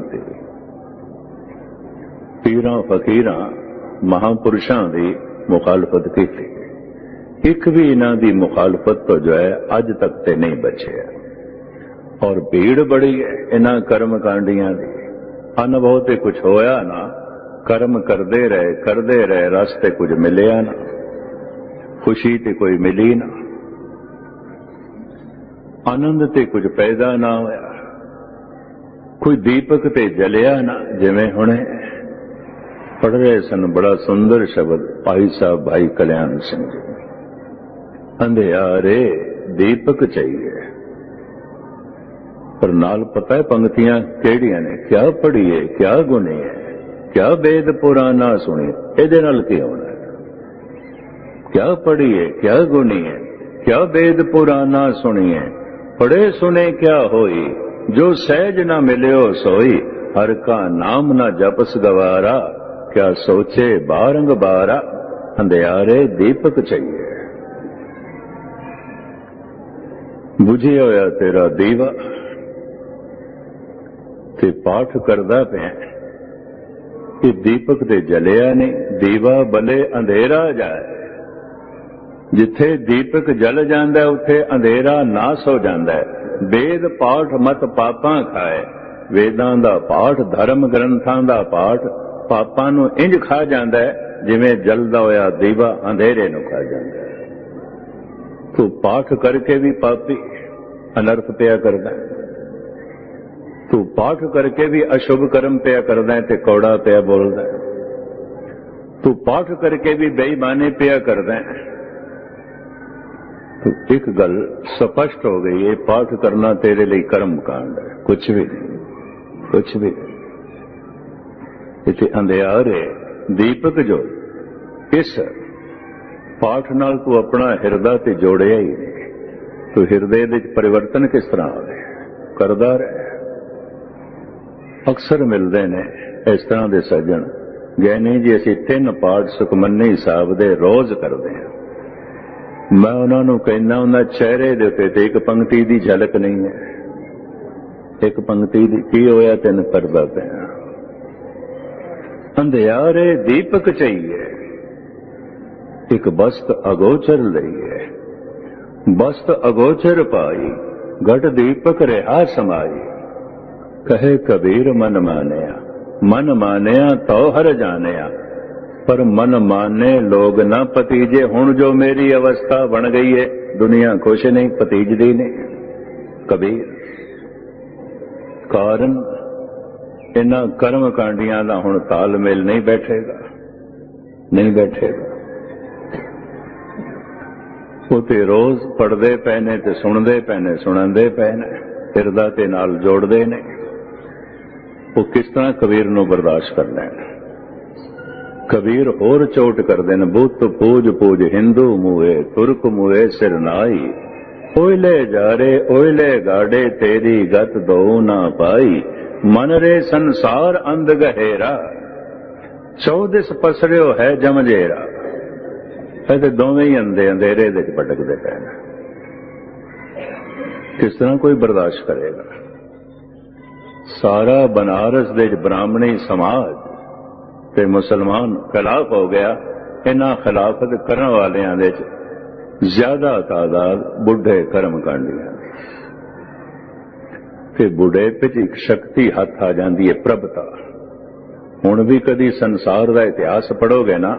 पीरां फकीरां महापुरुषां दी मुखालफत की। एक भी इन्हां दी मुखालफत तो जो है अज तक ते नहीं बचे। और भीड़ बड़ी है इन्हां कर्म कांडियां दी। अनुभव ते कुछ होया ना, कर्म करते रहे, रास्ते कुछ मिलिया ना, खुशी ते कोई मिली ना, आनंद ते कुछ पैदा ना होया, कोई दीपक ते जलिया ना। जिवें हुणे पढ़ रहे सन बड़ा सुंदर शब्द भाई साहब भाई कल्याण सिंह जी, अंधेरे दीपक चाहिए। पर नाल पता है पंक्तियां केड़ियां ने, क्या पढ़िए क्या गुनी है, क्या वेद पुराना सुनिए, इहदे नाल की होना है। क्या पढ़िए क्या गुनी है, क्या वेद पुराना सुनिए, पढ़े सुने क्या होई, जो सहज ना मिलियो सोई, हर का नाम ना जपस गवारा, क्या सोचे बारंग बारा, अंधियारे दीपक चाहिए। बुझे होया तेरा दीवा ते पाठ करदा पिया, ये दीपक ते जलिया नहीं, दीवा बले अंधेरा जाए। जिथे दीपक जल जांदा है उथे अंधेरा नाश हो जांदा है। वेद पाठ मत पापां खाए, वेदां दा पाठ धर्म ग्रंथां दा पाठ पापां नूं इंज खा जांदा है जिवें जलदा होया दीवा अंधेरे नूं खा जांदा है। तू पाठ करके भी पापी अनर्थ पिया करदा है, तू पाठ करके भी अशुभ कर्म पिया करदा है ते कौड़ा पिया बोलदा है, तू पाठ करके भी बेईमानी पिया करदा है। तो एक गल स्पष्ट हो गई है, पाठ करना तेरे लिए कर्म कांड है, कुछ भी नहीं, कुछ भी नहीं। इसे अंधियारे दीपक जो इस पाठ नाल तू अपना हिरदा ते जोड़िया ही नहीं, तो हिरदे दे परिवर्तन किस तरह आवे, करदा रहे। अक्सर मिलते ने इस तरह के सज्जन, गैनी जी असीं 3 पाठ सुखमनी साहब दे रोज करते हैं। मैं उन्होंने कहना उन्होंने चेहरे दे उत्ते एक पंक्ति की झलक नहीं है, एक पंक्ति दी की होया तेन करदा पिया। अंधियारे दीपक चाहिए, एक बस्त अगोचर लईए। बस्त अगोचर पाई, घट दीपक रिहा समाई। कहे कबीर मन मानिया, मन मानिया तो हर जानिया। पर मन माने लोग ना पतीजे। हुण जो मेरी अवस्था बन गई है, दुनिया कुछ नहीं पतीजदी नहीं। कबीर कारण इन्हां कर्म कांडियां दा हुण तालमेल नहीं बैठेगा, नहीं बैठेगा। वो ते रोज पढ़दे पए ने ते सुणदे पए ने, सुणांदे पए ने, हिरदा ते नाल जोड़दे ने। वो किस तरह कबीर नूं बर्दाश्त कर लैण। कबीर होर चोट करदे ने, बुत पूज पूज हिंदू मूए, तुर्क मूए सिर नाई। ओइले जारे ओइले गाड़े, तेरी गत दो ना पाई। मन रे संसार अंध गहेरा, चौदिस पसरियो है जमजेरा। ते दोवें ही अंधे अंधेरे दे भटकदे पए ने। किस तरह कोई बर्दाश्त करेगा। सारा बनारस दे ब्राह्मणी समाज ते मुसलमान खिलाफ हो गया। इन्हां खिलाफत करने वालियां दे ज्यादा तादाद बुढ़े कर्मकांडियां ते बुढ़ेपे च एक शक्ति हथ आ जाती है, प्रभता। हुण भी कदी संसार का इतिहास पढ़ोगे ना,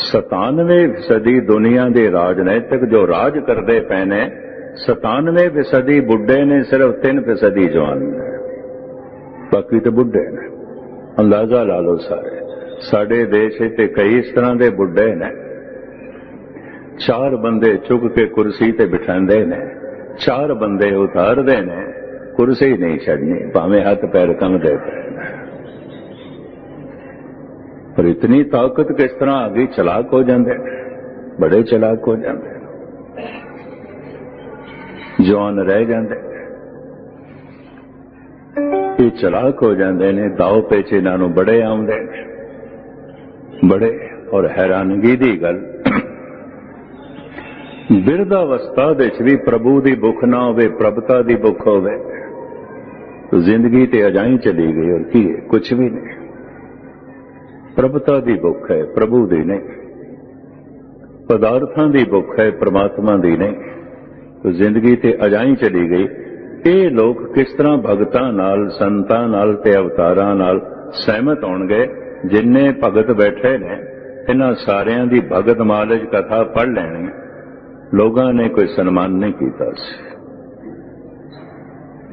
97% दुनिया के राजनैतिक जो राज करते पे ने, 97% बुढ़े ने, सिर्फ 3% जवान ने, बाकी तो बुढ़े ने। अंदाजा ला लो सारे। साडे देश ते कई इस तरह के बुढ़े ने, 4 बंदे चुक के कुर्सी ते बिठांदे ने, 4 बंदे उतारदे ने, कुर्सी नहीं छड़नी, भावें हाथ पैर कंबदे पे। पर इतनी ताकत किस तरह आ गई, चलाक हो जाते, बड़े चलाक हो जाते, जवान रह जाते। ये चलाक हो जाते ने, दाव पेच इन्हां बड़े आउंदे ने, बड़े। और हैरानगी दी गल, बिरधावस्था दे भी प्रभु दी भुख ना होवे, प्रभुता दी भुख होवे, तो जिंदगी ते अजाई चली गई। और की है, कुछ भी नहीं। प्रभुता दी भुख है, प्रभु दी नहीं। पदार्थां दी भुख है, परमात्मा दी नहीं, तो जिंदगी ते अजाई चली गई। ये लोग किस तरह भगतां नाल, संतां नाल ते अवतारां नाल सहमत होणगे। जिन्ने भगत बैठे ने, इन्हां सारियां दी भगत मालज कथा पढ़ लैनी, लोगां ने कोई सन्मान नहीं कीता।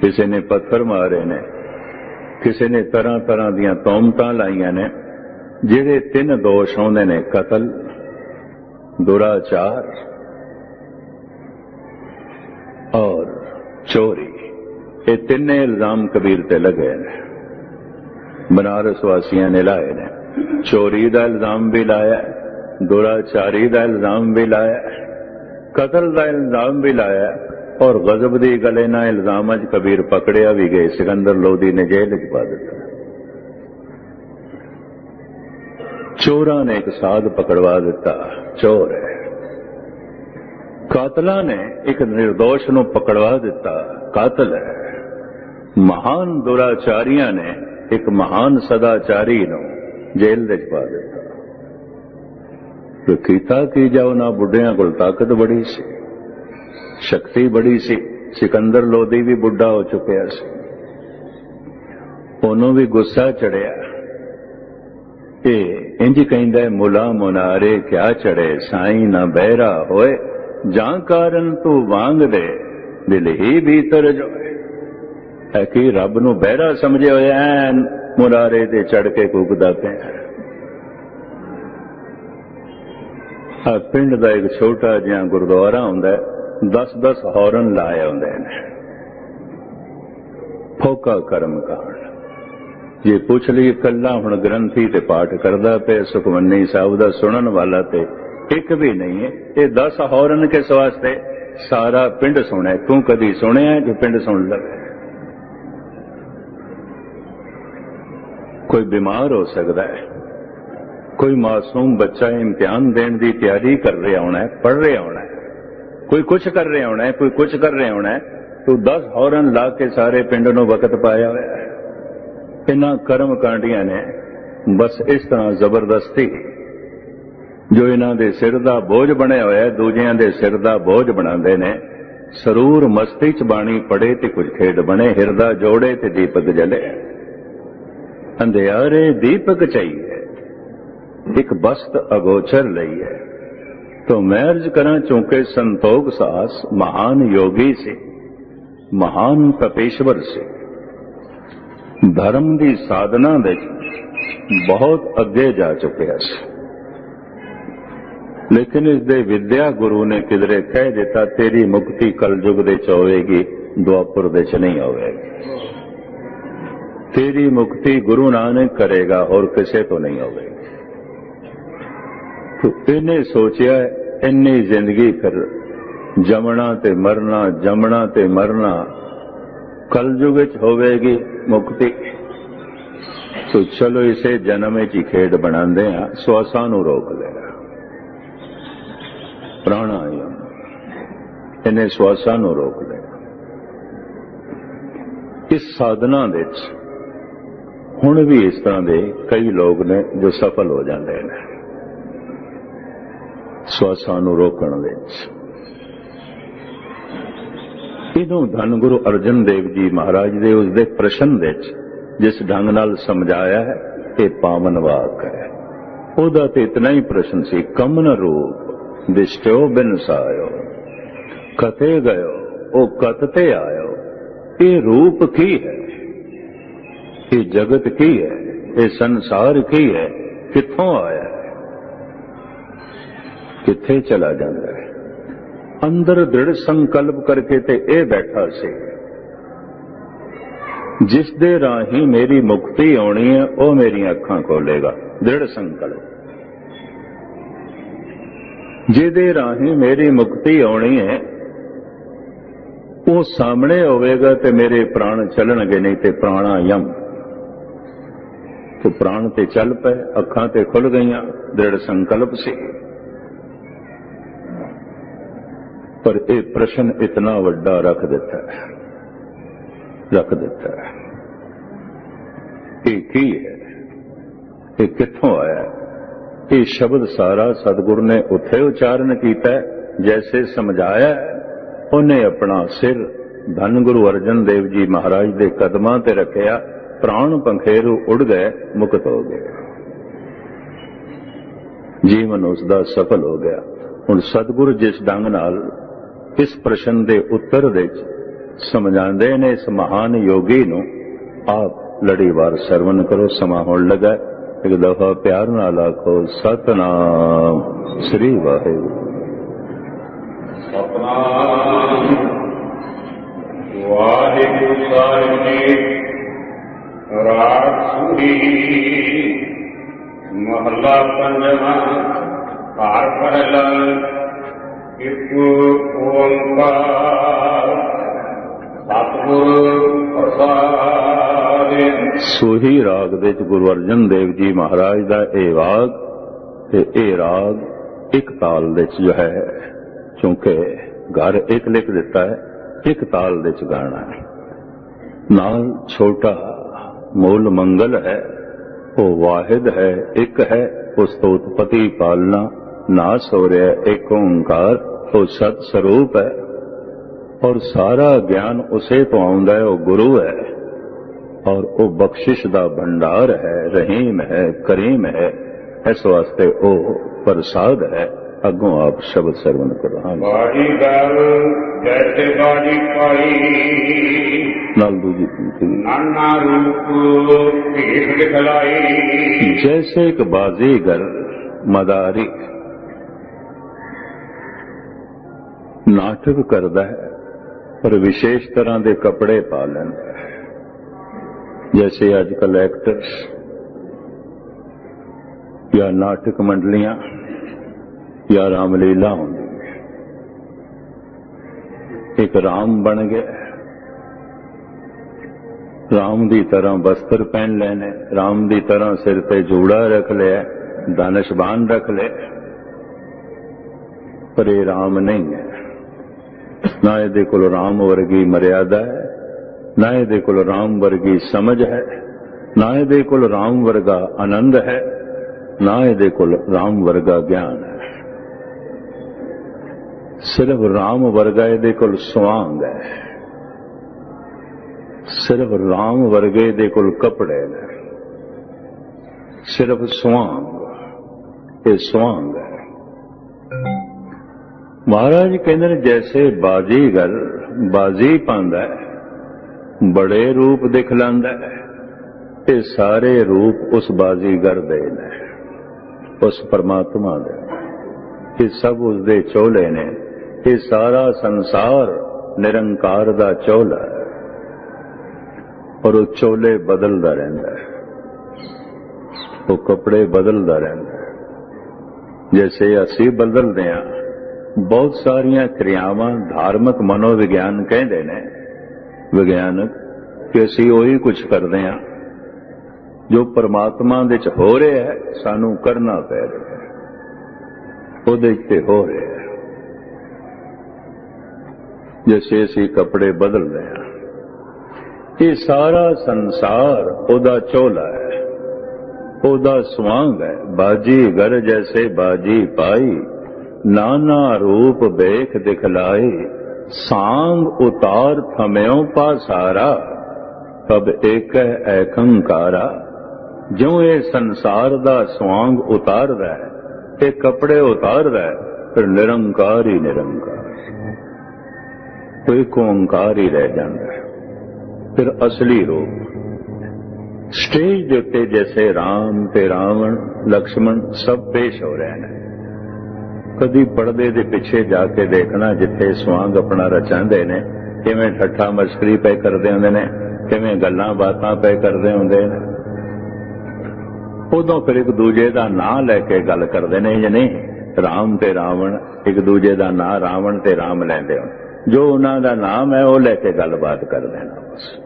किसी ने पत्थर मारे ने, किसी ने तरह तरह दीयां तोहमतां लाइयां ने। जिहड़े 3 दोष आउंदे ने, कतल, दुराचार और चोरी, ये 3 इल्जाम कबीर ते लगे ने। बनारस वासियां ने लाए ने। चोरी का इल्जाम भी लाया, दुराचारी का इल्जाम भी लाया, कतल का इल्जाम भी लाया, और गजब की गल इन्हां इल्जामां च कबीर पकड़िया भी गए। सिकंदर लोधी ने जेल च पा दिता। चोरां ने एक साध पकड़वा दिता, चोर है। कातलां ने एक निर्दोष नूं पकड़वा दिता, कातल है। महान दुराचारियां ने एक महान सदाचारी नूं जेल दे पा दिता। तो कीता की जाओ ना, बुढ़ियां कोल ताकत बड़ी सी, शक्ति बड़ी सी। सिकंदर लोधी भी बुढ़ा हो चुकिया सी, ओनू भी गुस्सा चढ़िया। इंज कहंदा है, मुला मुनारे क्या चढ़े, साईं ना बहरा होए। जां कारण तू वांग दे, दिल ही भीतर जोए। है कि रब नूं बहरा समझे होया मुरारे ते चढ़ के कूकदा पिया। पिंड दा एक छोटा जिहा गुरुद्वारा हुंदा है, 10-10 हॉर्न लाए हुंदे ने। फोका कर्म कांड। जे पुछ लईए कल्ला हुण ग्रंथी ते पाठ करदा पे, सुखमनी साहब दा सुनन वाला ते एक भी नहीं है। ये 10 हॉर्न किस वास्ते? सारा पिंड सुने। तू कदी सुनिया जो पिंड सुन लवे? कोई बीमार हो सकता है, कोई मासूम बच्चा इम्तिहान देने की तैयारी कर रहा होना है, पढ़ रहा होना है, कोई कुछ कर रहा होना है, कोई कुछ कर रहा होना है। ਤੂੰ 10 ਹੌਰਨ ਲਾ ਕੇ ਸਾਰੇ ਪਿੰਡ ਨੂੰ ਵਕਤ ਪਾਇਆ ਹੋਇਆ। ਇਹਨਾਂ ਕਰਮ ਕਾਂਡੀਆਂ ਨੇ ਬਸ ਇਸ ਤਰ੍ਹਾਂ ਜ਼ਬਰਦਸਤੀ ਜੋ ਇਹਨਾਂ ਦੇ ਸਿਰ ਦਾ ਬੋਝ ਬਣਿਆ ਹੋਇਆ, ਦੂਜਿਆਂ ਦੇ ਸਿਰ ਦਾ ਬੋਝ ਬਣਾਉਂਦੇ ਨੇ। ਸਰੂਰ ਮਸਤੀ ਚ ਬਾਣੀ ਪੜੇ ਤੇ ਕੁਝ ਖੇਡ ਬਣੇ, ਹਿਰਦਾ ਜੋੜੇ ਤੇ ਦੀਪਕ ਜਲੇ। ਅੰਧਿਆਰੇ ਦੀਪਕ ਚਾਹੀਏ, ਇੱਕ ਬਸਤ ਅਗੋਚਰ ਲਈ ਹੈ। तो मैं अर्ज करा, चूंकि संतोख सास महान योगी से, महान तपेश्वर से, धर्म की साधना दे बहुत अगे जा चुके हैं, लेकिन इस दे विद्या गुरु ने किधरे कह दिता तेरी मुक्ति कलयुग दे च होवेगी, द्वापर दे च नहीं होवेगी। तेरी मुक्ति गुरु नानक करेगा और किसे तो नहीं होवेगी। तो इन्हें सोचिया इन्नी जिंदगी फिर जमना ते मरना, जमना ते मरना, कलयुग च होवेगी मुक्ति। तो चलो इसे जन्म च ही खेड बनांदे हां, श्वासां नूं रोक लिया। प्राणायाम इन्हें श्वासां नूं रोक लिया। इस साधना दे हुण भी इस तरह के कई लोग ने जो सफल हो जाते हैं श्वासां नूं रोकण विच। इहनूं धन गुरु अर्जन देव जी महाराज दे उसदे प्रश्न विच जिस ढंग नाल समझाया है, ये पावन वाक है। ओदा ते इतना ही प्रश्न सी, कमन रूप दिष्टो बिन सायो, कते गयो ओ कतते आयो। ये रूप की है, ये जगत की है, ये संसार की है, कित्थों आया है, किथे चला जाता है। अंदर दृढ़ संकल्प करके ते ए बैठा से, जिस दे राही मेरी मुक्ति आनी है वो मेरी अखां खोलेगा। दृढ़ संकल्प, जिदे राही मेरी मुक्ति आनी है वो सामने होवेगा ते मेरे प्राण चलणगे, नहीं ते प्राणायाम। तो प्राण ते चल पे, अखां ते खुल गईयां दृढ़ संकल्प से। पर यह प्रश्न इतना वड्डा रख दिता है, रख दिता है। ये की है, ये कित्थों आया है। ये शब्द सारा सतगुरु ने उत्थे उच्चारण किया जैसे समझाया है। उन्हें अपना सिर धन गुरु अर्जन देव जी महाराज के कदमां ते रखिया, प्राण पंखेरू उड़ गए, मुक्त हो गए, जीवन उसका सफल हो गया। हुण सतगुरु जिस ढंग नाल इस प्रश्न के उत्तर विच समझाते ने इस महान योगी नूं, आप लड़ीवार सरवण करो। समा होण लगा, एक दफा प्यार नाल आखो सतनाम श्री वाहिगुरू। सतनाम वाहिगुरू साहिब जी। राग सूरी महला पंजवा। घर पहला एक ओंकार सतगुरु प्रसाद। सोही राग विच गुरु अर्जन देव जी महाराज का यह वाग ते यह राग एक ताल विच जो है, क्योंकि घर एक लिख दिता है, एक ताल विच गाना है। नाल छोटा मूल मंगल है, वो वाहिद है, एक है, उस तो उत्पत्ति पालना नाश हो रहा है। एक ओंकार वो सत स्वरूप है और सारा ज्ञान उसे तो आउंदा है, वो गुरु है और वो बख्शिश दा भंडार है, रहीम है, करीम है। इस वास्ते वो प्रसाद है। अगों आप शब्द सरवण करो। हाँ, बाजी जैसे बाजी पाई नाल दूजी पंक्ति। नाना रूप भेष दिखलाई। जैसे एक बाजीगर मदारी नाटक करता है पर विशेष तरह के कपड़े पा लेंदा है। जैसे आजकल एक्टर्स या नाटक मंडलियां या रामलीला होंगी। एक राम बन गया, राम की तरह वस्त्र पहन लेने, राम की तरह सिर पे जूड़ा रख लिया, दानिशबान रख ले, पर ये राम नहीं है। ना इहदे कोल राम वर्गी मर्यादा है, ना इहदे कोल राम वर्गी समझ है, ना इहदे कोल राम वर्गा आनंद है, ना इहदे कोल राम वर्गा ज्ञान है। सिर्फ राम वर्गा इहदे कोल स्वांग है, सिर्फ राम वर्गे इहदे कोल कपड़े ने, सिर्फ स्वांग, ये स्वांग है। महाराज कहते हैं जैसे बाजीगर बाजी पांदा है, बड़े रूप दिख लांदा है, ये सारे रूप उस बाजीगर दे ने, उस परमात्मा दे, ये सब उसदे चोले ने। ये सारा संसार निरंकार दा चोला है और वो चोले बदलता रहता है, वो कपड़े बदलता रहता है। जैसे असी बदलते हैं, बहुत सारिया क्रियावां धार्मिक मनोविज्ञान कहते हैं विज्ञानक कि असी उही कुछ करते हैं जो परमात्मा दे च हो रहा है, सानू करना पै रहा है, उहदे च हो रहा है। जैसे असी कपड़े बदल रहे हैं, ये सारा संसार ओदा चोला है, ओदा स्वांग है। बाजीगर जैसे बाजी पाई, नाना रूप देख दिखलाई, सांग उतार थम्यों पासारा, तब एक ऐकंकारा। जो ये संसार दा स्वांग उतारदा है, ये कपड़े उतारदा है, फिर निरंकार ही निरंकार, तो एक ओंकार ही रह जाता है। फिर असली रूप स्टेज के उत्ते जैसे राम ते रावण लक्ष्मण सब पेश हो रहे हैं। कदी पर्दे दे पिछे जाके देखना जिथे स्वांग अपना रचांदे ने, किवें ठट्ठा मस्करी पे करदे हुंदे ने, किवें गल्लां बातां पे करदे हुंदे ने। उदों फिर एक दूजे का नां लैके गल करदे ने, जे नहीं राम ते रावण एक दूजे का नां रावण ते राम लैंदे हो, जो उन्हां दा नाम है वह लैके गलबात कर देना। बस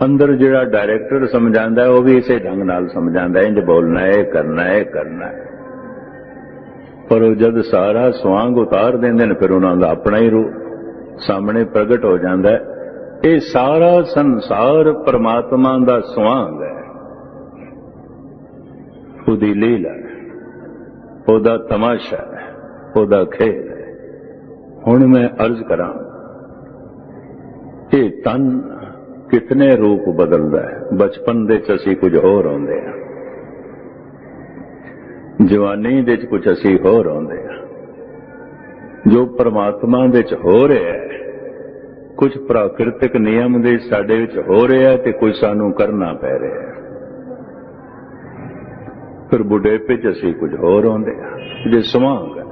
अंदर जिहड़ा डायरैक्टर समझांदा है वह भी इसे ढंग नाल समझांदा है, इंज बोलना है, करना है, करना है। पर जब सारा स्वांग उतार देंदे ने, फिर उन्हां दा अपना ही रूप सामने प्रगट हो जाता है। ये सारा संसार परमात्मा दा स्वांग है, उहदी लीला है, उहदा तमाशा है, उहदा खेल है। हुण मैं अर्ज करा, ये तन कितने रूप बदलता है। बचपन दे च असी कुछ होर होंदे हैं, जवानी दे च कुछ असी होर होंदे हैं। जो परमात्मा दे च हो रहा है, कुछ प्राकृतिक नियम दे साडे विच हो रहा है, ते कुछ सानू करना पै रहा है। फिर बुढ़ेपे च असी कुछ होर होंदे हैं। जे स्वांग है,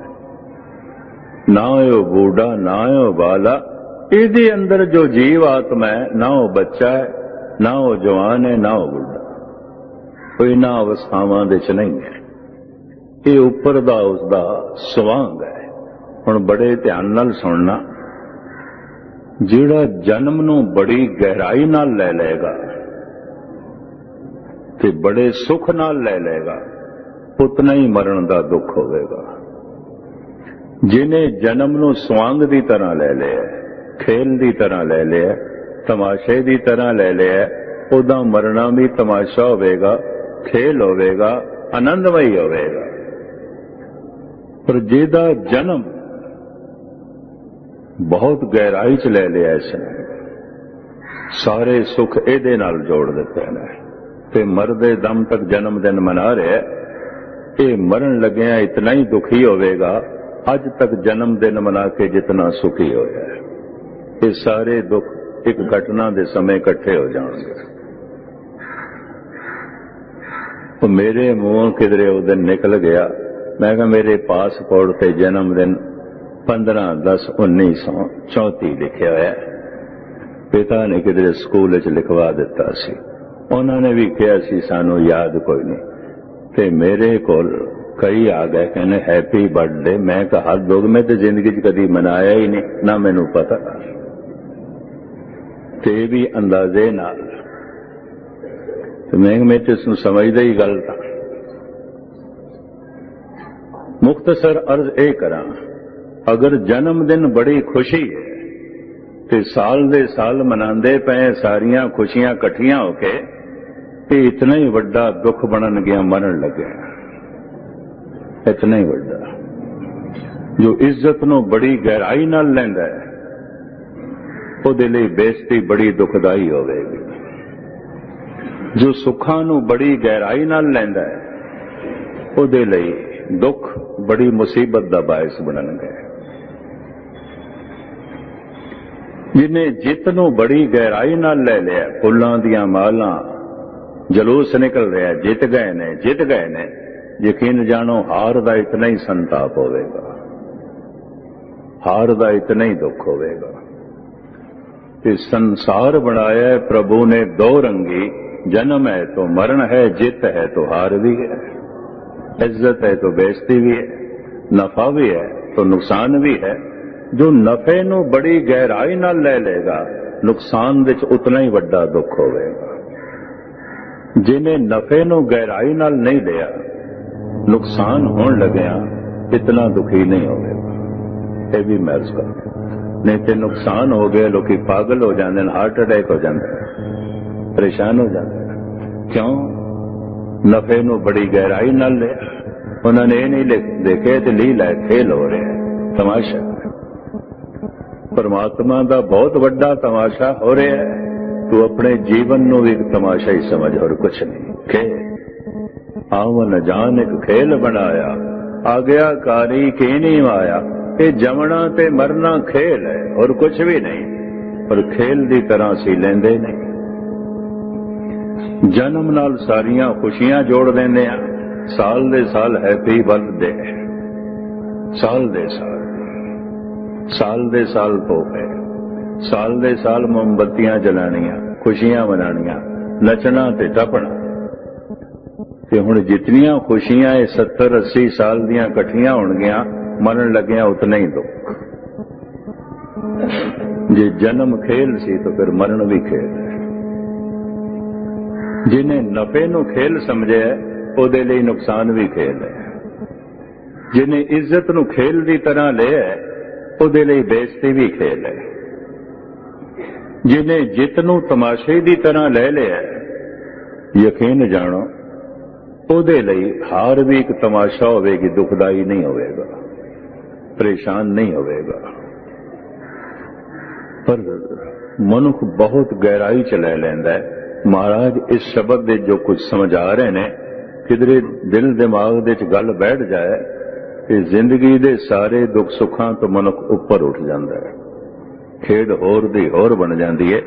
ना हो बूढ़ा ना हो बाला, इहदे अंदर जो जीव आत्मा है, ना वो बच्चा है, ना वो जवान है, ना वो बुढ़ा, कोई ना अवस्थावां दे च नहीं है। ये उपर दा उसदा स्वांग है। हुण बड़े ध्यान नाल सुनना, जिहड़ा जन्म नूं बड़ी गहराई नाल ले लेगा ते बड़े सुख नाल ले लेगा, उतना ही मरण दा दुख होवेगा। जिन्हें जन्म नूं स्वांग दी तरह ले लिया, खेल दी तरह ले लिया, तमाशे दी तरह ले लिया, उदा मरना भी तमाशा होवेगा, खेल होवेगा, आनंदमयी होवेगा। पर जिहदा जन्म बहुत गहराई च ले लिया, इसने सारे सुख इहदे नाल जोड़ दिते ने, ते मरदे दम तक जन्म दिन मना रहा है। ये मरण लग्या इतना ही दुखी होवेगा अज तक जन्म दिन मना के जितना सुखी होया है। ये सारे दुख एक घटना दे समय इकट्ठे हो जाएंगे। तो मेरे मुंह किधरे उस दिन निकल गया, मैं कहा मेरे पासपोर्ट पे जन्मदिन 15/10/1934 लिखा है। पिता ने किधरे स्कूल च लिखवा दिता सी, उन्होंने भी कहा सी सानू याद कोई नहीं। ते मेरे कोल कई आ गए कहने हैप्पी बर्थडे। मैं कहा हद हो गई, मैं तो जिंदगी च कभी मनाया ही नहीं, ना मैनू पता, ते भी अंदाजे नाल। मैं तो इसनूं समझदा ही गल था। मुख्तसर अर्ज ये करा अगर जन्मदिन बड़ी खुशी है तो साल दे साल मनांदे पए सारियां खुशियां इकट्ठियां होके ये इतना ही वड्डा दुख बनन गया मरण लगे। इतना ही वड्डा जो इज्जत नूं बड़ी गहराई नाल लैंदा है ਉਹਦੇ ਲਈ ਬੇਇੱਜ਼ਤੀ बड़ी दुखदाई होवेगी। जो सुखां नूं बड़ी गहराई नाल लैंदा है ਉਹਦੇ ਲਈ दुख बड़ी मुसीबत दा बायस बनणगे। जिन्हें जित नूं बड़ी गहराई नाल ले लिया, फुल्लां दियां मालां जलूस निकल रहा, जित गए ने, यकीन जानो हार दा इतना ही संताप होवेगा, हार दा इतना ही दुख होवेगा। कि संसार बनाया है प्रभु ने दो रंगी, जन्म है तो मरण है, जित है तो हार भी है, इज्जत है तो बेइज्जती भी है, नफा भी है तो नुकसान भी है। जो नफे नूं बड़ी गहराई नाल ले लेगा नुकसान विच उतना ही वड्डा दुख होवेगा। जिन्हें नफे नूं गहराई नाल नहीं लिया नुकसान होण लग्या इतना दुखी नहीं होवेगा। ये भी महसूस कर, नहीं तो नुकसान हो गए लोग पागल हो जाते हैं, हार्ट अटैक हो जाता है, परेशान हो जाते हैं। क्यों? नफे नूं बड़ी गहराई नाल लिया। उन्होंने ये नहीं देखे तो लीला है, खेल हो रहा है, तमाशा। परमात्मा का बहुत बड़ा तमाशा हो रहा है, तू अपने जीवन नूं भी एक तमाशा ही समझ और कुछ नहीं। खेल आवन जान एक खेल बनाया, आज्ञाकारी की नहीं आया। ये जमना ते मरना खेल है और कुछ भी नहीं, पर खेल की तरह सी लेंदे नहीं। जन्म नाल सारियां खुशियां जोड़ देंदे आ, साल दे साल हैप्पी बर्थडे, साल दे साल तोहफे, साल दे साल मोमबत्तियां जलानियां, खुशियां मनानियां, नचना ते टपना। ते हुण जितनियां खुशियां 70-80 साल दियां इकट्ठियां होणगियां, मरण लग्या उतना ही दुख। जे जन्म खेल सी तो फिर मरण भी खेल है। जिन्हें नफे नूं खेल समझे ਉਹਦੇ ਲਈ नुकसान भी खेल है। जिन्हें इज्जत नूं खेल की तरह लिया ਉਹਦੇ ਲਈ बेइज्जती भी खेल है। जिन्हें जित नूं तमाशे की तरह ले लिया यकीन जानो ਉਹਦੇ ਲਈ हार भी एक तमाशा होवेगी, दुखदाई नहीं होवेगा, परेशान नहीं होवेगा। पर मनुख बहुत गहराई च ले लैंदा है। महाराज इस शब्द दे जो कुछ समझा रहे ने, किधरे दिल दिमाग दे च गल बैठ जाए कि जिंदगी दे सारे दुख सुखां तो मनुख ऊपर उठ जाता है, खेड होर दी होर बन जाती है।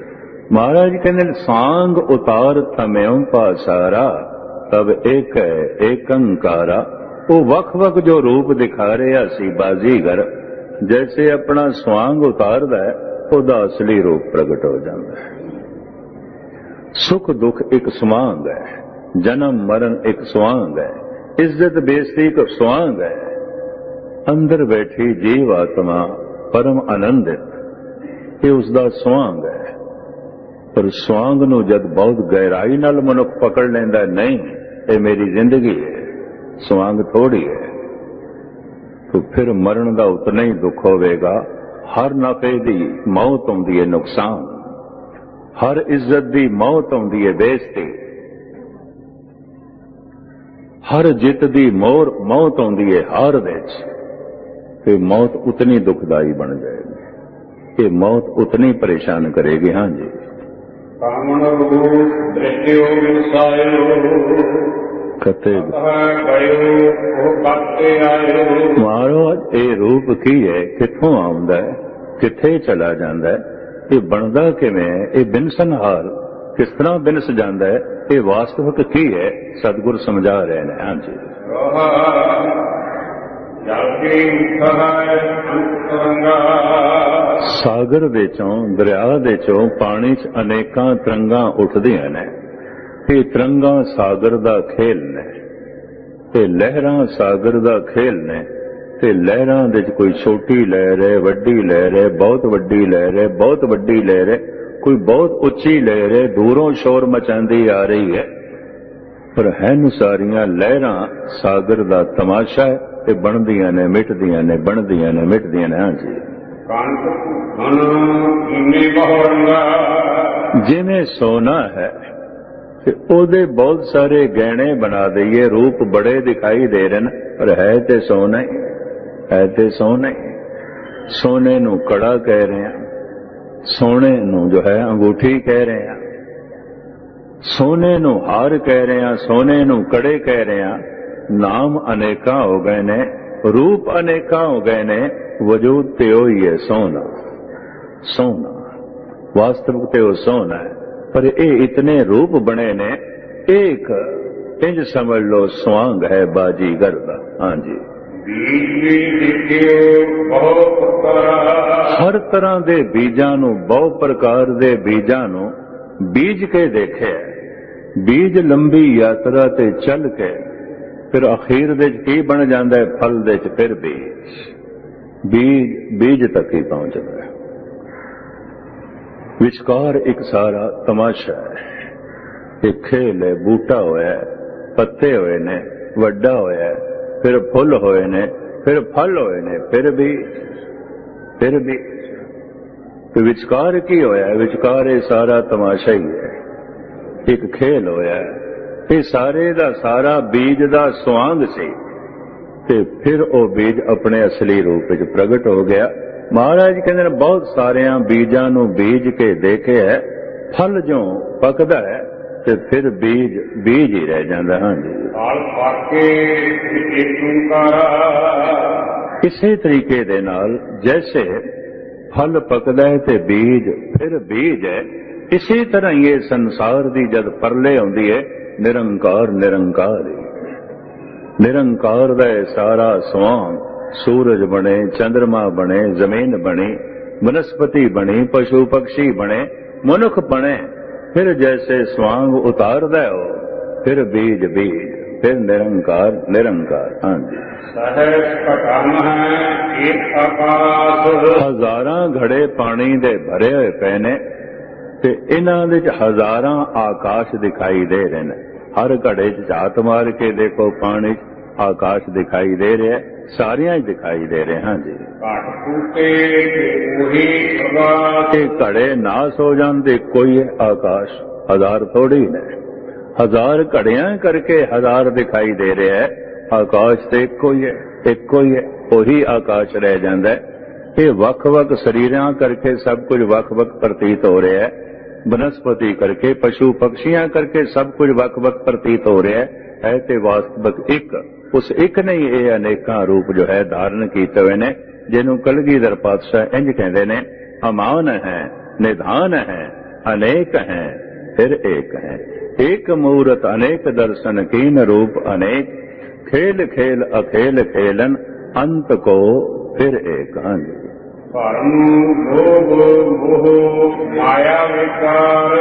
महाराज कहते सांग उतार थम्यों पासारा, तब एक है एकंकारा। वो वख वख जो रूप दिखा रहा सी बाजीगर, जैसे अपना स्वांग उतारदा है ਉਹਦਾ असली रूप प्रगट हो जाता है। सुख दुख एक स्वांग है, जन्म मरण एक स्वांग है, इज्जत बेइज्जती एक स्वांग है। अंदर बैठी जीव आत्मा परम आनंदित, ये उसका स्वांग है। पर स्वांग नूं जद बहुत गहराई नाल मनुख पकड़ लेंदा, नहीं ये मेरी जिंदगी है, स्वांग थोड़ी है, तो फिर मरण का उतना ही दुख होवेगा। हर नफे की मौत आउंदी है नुकसान, हर इज्जत की मौत आउंदी है बेइज्जती, हर जित की मौत आउंदी है हार दे च। मौत उतनी दुखदाई बन जाएगी, ये मौत उतनी परेशान करेगी। हाँ जी, कते महाराज ये रूप की है, कित्थों आउंदा है, किथे चला जाता है, ये बनदा किवें है, ये बिनसन हाल किस तरह बिनस जाता है, ये वास्तविक की है, सतगुर समझा रहे हैं। हाँ जी, सागर दे चों दरिया दे चों पानी च अनेकां तरंगां उठदियां ने। ये तरंगां सागर दा खेल ने, ते लहरां सागर दा खेल ने। ते लहरां दे च कोई छोटी लहर है, वड्डी लहर है, बहुत वड्डी लहर है, बहुत वड्डी लहर है, कोई बहुत उच्ची लहर है, दूरों शोर मचांदी आ रही है। पर हैन सारियां लहरां सागर दा तमाशा है, ਇਹ ਬਣਦੀਆਂ ਨੇ ਮਿਟਦੀਆਂ ਨੇ, ਬਣਦੀਆਂ ਨੇ ਮਿਟਦੀਆਂ ਨੇ। ਹਾਂਜੀ, ਕੰਠ ਧਨ ਇੰਨੇ ਬਹੁ ਰੰਗਾ, ਜਿਵੇਂ ਸੋਨਾ ਹੈ ਤੇ ਉਹਦੇ ਬਹੁਤ ਸਾਰੇ ਗਹਿਣੇ ਬਣਾ ਦਈਏ, ਰੂਪ ਬੜੇ ਦਿਖਾਈ ਦੇ ਰਹੇ ਨੇ, ਪਰ ਹੈ ਤੇ ਸੋਨਾ ਹੀ, ਹੈ ਤੇ ਸੋਨਾ ਹੀ। ਸੋਨੇ ਨੂੰ ਕੜਾ ਕਹਿ ਰਹੇ ਹਾਂ, ਸੋਨੇ ਨੂੰ ਜੋ ਹੈ ਅੰਗੂਠੀ ਕਹਿ ਰਹੇ ਹਾਂ, ਸੋਨੇ ਨੂੰ ਹਾਰ ਕਹਿ ਰਹੇ ਹਾਂ, ਸੋਨੇ ਨੂੰ ਕੜੇ ਕਹਿ ਰਹੇ ਹਾਂ। ਨਾਮ ਅਨੇਕਾਂ ਹੋ ਗਏ ਨੇ, ਰੂਪ ਅਨੇਕਾਂ ਹੋ ਗਏ ਨੇ, ਵਜੂਦ ਤੇ ਉਹੀ ਹੈ ਸੋਨਾ। ਸੋਨਾ ਵਾਸਤਵਿਕ ਤੇ ਉਹ ਸੋਨਾ ਹੈ, ਪਰ ਇਹ ਇਤਨੇ ਰੂਪ ਬਣੇ ਨੇ। ਇੱਕ ਇੰਜ ਸਮਝ ਲਓ ਸਵਾਂਗ ਹੈ ਬਾਜੀਗਰ ਦਾ। ਹਾਂਜੀ, ਬੀਜ ਵੀ ਦੇਖਿਓ ਬਹੁ ਪ੍ਰਕਾਰ, ਹਰ ਤਰ੍ਹਾਂ ਦੇ ਬੀਜਾਂ ਨੂੰ, ਬਹੁ ਪ੍ਰਕਾਰ ਦੇ ਬੀਜਾਂ ਨੂੰ ਬੀਜ ਕੇ ਦੇਖਿਆ। ਬੀਜ ਲੰਬੀ ਯਾਤਰਾ ਤੇ ਚੱਲ ਕੇ ਫਿਰ ਅਖੀਰ ਦੇ ਕੀ ਬਣ ਜਾਂਦਾ ਹੈ? ਫਲ ਦੇ ਚ ਫਿਰ ਬੀਜ ਤੱਕ ਹੀ ਪਹੁੰਚਦਾ ਹੈ। ਵਿਚਕਾਰ ਇੱਕ ਸਾਰਾ ਤਮਾਸ਼ਾ ਹੈ, ਇੱਕ ਖੇਲ ਹੈ। ਬੂਟਾ ਹੋਇਆ, ਪੱਤੇ ਹੋਏ ਨੇ, ਵੱਡਾ ਹੋਇਆ, ਫਿਰ ਫੁੱਲ ਹੋਏ ਨੇ, ਫਿਰ ਫਲ ਹੋਏ ਨੇ, ਫਿਰ ਵੀ ਵਿਚਕਾਰ ਕੀ ਹੋਇਆ? ਵਿਚਕਾਰ ਇਹ ਸਾਰਾ ਤਮਾਸ਼ਾ ਹੀ ਹੈ, ਇੱਕ ਖੇਲ ਹੋਇਆ। ਇਹ ਸਾਰੇ ਦਾ ਸਾਰਾ ਬੀਜ ਦਾ ਸੁਆਂਗ ਸੀ ਤੇ ਫਿਰ ਉਹ ਬੀਜ ਆਪਣੇ ਅਸਲੀ ਰੂਪ ਵਿੱਚ ਪ੍ਰਗਟ ਹੋ ਗਿਆ। ਮਹਾਰਾਜ ਕਹਿੰਦੇ ਨੇ ਬਹੁਤ ਸਾਰਿਆਂ ਬੀਜਾਂ ਨੂੰ ਬੀਜ ਕੇ ਦੇਖਿਆ, ਫਲ ਜੋ ਪੱਕਦਾ ਹੈ ਤੇ ਫਿਰ ਬੀਜ ਹੀ ਰਹਿ ਜਾਂਦਾ। ਹਾਂਜੀ, ਫਲ ਪਾਕੇ ਇੱਕ ਓੰਕਾਰਾ, ਇਸੇ ਤਰੀਕੇ ਦੇ ਨਾਲ ਜੈਸੇ ਫਲ ਪੱਕਦਾ ਹੈ ਤੇ ਬੀਜ ਫਿਰ ਬੀਜ ਹੈ, ਇਸੇ ਤਰ੍ਹਾਂ ਹੀ ਇਹ ਸੰਸਾਰ ਦੀ ਜਦ ਪਰਲੇ ਆਉਂਦੀ ਹੈ, ਨਿਰੰਕਾਰ ਨਿਰੰਕਾਰ ਹੀ। ਨਿਰੰਕਾਰ ਦਾ ਇਹ ਸਾਰਾ ਸਵਾਂਗ, ਸੂਰਜ ਬਣੇ, ਚੰਦਰਮਾ ਬਣੇ, ਜ਼ਮੀਨ ਬਣੀ, ਬਨਸਪਤੀ ਬਣੀ, ਪਸ਼ੂ ਪਕਸ਼ੀ ਬਣੇ, ਮਨੁੱਖ ਬਣੇ, ਫਿਰ ਜੈਸੇ ਸਵਾਂਗ ਉਤਾਰਦਾ ਹੋ, ਫਿਰ ਬੀਜ, ਫਿਰ ਨਿਰੰਕਾਰ ਨਿਰੰਕਾਰ। ਹਾਂਜੀ, ਸਹਿਜ ਘਟਨ ਹੈ ਇੱਕ ਆਕਾਸ਼, ਹਜ਼ਾਰਾਂ ਘੜੇ ਪਾਣੀ ਦੇ ਭਰੇ ਹੋਏ ਪਏ ਨੇ ਤੇ ਇਹਨਾਂ ਵਿੱਚ ਹਜ਼ਾਰਾਂ ਆਕਾਸ਼ ਦਿਖਾਈ ਦੇ ਰਹੇ ਨੇ। ਹਰ ਘੜੇ 'ਚ ਝਾਤ ਮਾਰ ਕੇ ਦੇਖੋ, ਪਾਣੀ 'ਚ ਆਕਾਸ਼ ਦਿਖਾਈ ਦੇ ਰਿਹਾ, ਸਾਰਿਆਂ 'ਚ ਦਿਖਾਈ ਦੇ ਰਹੇ। ਹਾਂਜੀ, ਘਟ ਟੂਟੇ ਉਹੀ ਪ੍ਰਗਾਸ, ਇਹ ਘੜੇ ਨਾਸ ਹੋ ਜਾਂਦੇ, ਕੋਈ ਆਕਾਸ਼ ਹਜ਼ਾਰ ਥੋੜੀ ਨੇ, ਹਜ਼ਾਰ ਘੜਿਆਂ ਕਰਕੇ ਹਜ਼ਾਰ ਦਿਖਾਈ ਦੇ ਰਿਹਾ ਹੈ। ਆਕਾਸ਼ ਤੇ ਇੱਕੋ ਹੀ ਹੈ, ਇੱਕੋ ਹੀ ਹੈ, ਉਹੀ ਆਕਾਸ਼ ਰਹਿ ਜਾਂਦਾ ਹੈ। ਇਹ ਵੱਖ-ਵੱਖ ਸਰੀਰਾਂ ਕਰਕੇ ਸਭ ਕੁਝ ਵੱਖ-ਵੱਖ ਪ੍ਰਤੀਤ ਹੋ ਰਿਹਾ ਹੈ। ਬਨਸਪਤੀ ਕਰਕੇ, ਪਸ਼ੂ ਪਕਸ਼ੀਆਂ ਕਰਕੇ ਸਭ ਕੁਝ ਵੱਖ-ਵੱਖ ਪ੍ਰਤੀਤ ਹੋ ਰਿਹਾ ਹੈ ਤੇ ਵਾਸਤਵਿਕ ਇੱਕ, ਉਸ ਇੱਕ ਨੇ ਹੀ ਇਹ ਅਨੇਕਾਂ ਰੂਪ ਜੋ ਹੈ ਧਾਰਨ ਕੀਤੇ ਹੋਏ ਨੇ, ਜਿਹਨੂੰ ਕਲਗੀਧਰ ਪਾਤਸ਼ਾਹ ਇੰਜ ਕਹਿੰਦੇ ਨੇ, ਅਮਾਨ ਹੈ, ਨਿਧਾਨ ਹੈ, ਅਨੇਕ ਹੈ, ਫਿਰ ਏਕ ਹੈ। ਏਕ ਮੂਰਤ ਅਨੇਕ ਦਰਸ਼ਨ ਕੀਨ, ਰੂਪ ਅਨੇਕ, ਖੇਲ ਖੇਲ ਅਖੇਲ ਖੇਲਨ, ਅੰਤ ਕੋ ਫਿਰ ਏਕ। ਹਾਂਜੀ, ਭਰਮ ਲੋਭ ਮੋਹ ਮਾਇਆ ਵਿਕਾਰ,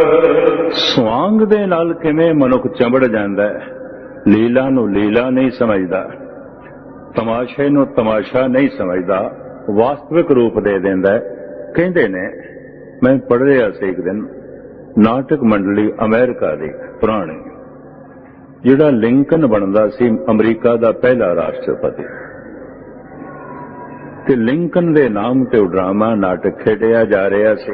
ਸਵਾਂਗ ਦੇ ਨਾਲ ਕਿਵੇਂ ਮਨੁੱਖ ਚੰਬੜ ਜਾਂਦਾ ਹੈ, ਲੀਲਾ ਨੂੰ ਲੀਲਾ ਨਹੀਂ ਸਮਝਦਾ, ਤਮਾਸ਼ੇ ਨੂੰ ਤਮਾਸ਼ਾ ਨਹੀਂ ਸਮਝਦਾ, ਵਾਸਤਵਿਕ ਰੂਪ ਦੇ ਦਿੰਦਾ। ਕਹਿੰਦੇ ਨੇ, ਮੈਂ ਪੜ੍ਹ ਰਿਹਾ ਸੀ ਇੱਕ ਦਿਨ, ਨਾਟਕ ਮੰਡਲੀ ਅਮਰੀਕਾ ਦੀ ਪੁਰਾਣੀ, ਜਿਹੜਾ ਲਿੰਕਨ ਬਣਦਾ ਸੀ ਅਮਰੀਕਾ ਦਾ ਪਹਿਲਾ ਰਾਸ਼ਟਰਪਤੀ, ਤੇ ਲਿੰਕਨ ਦੇ ਨਾਮ ਤੇ ਡਰਾਮਾ ਨਾਟਕ ਖੇਡਿਆ ਜਾ ਰਿਹਾ ਸੀ।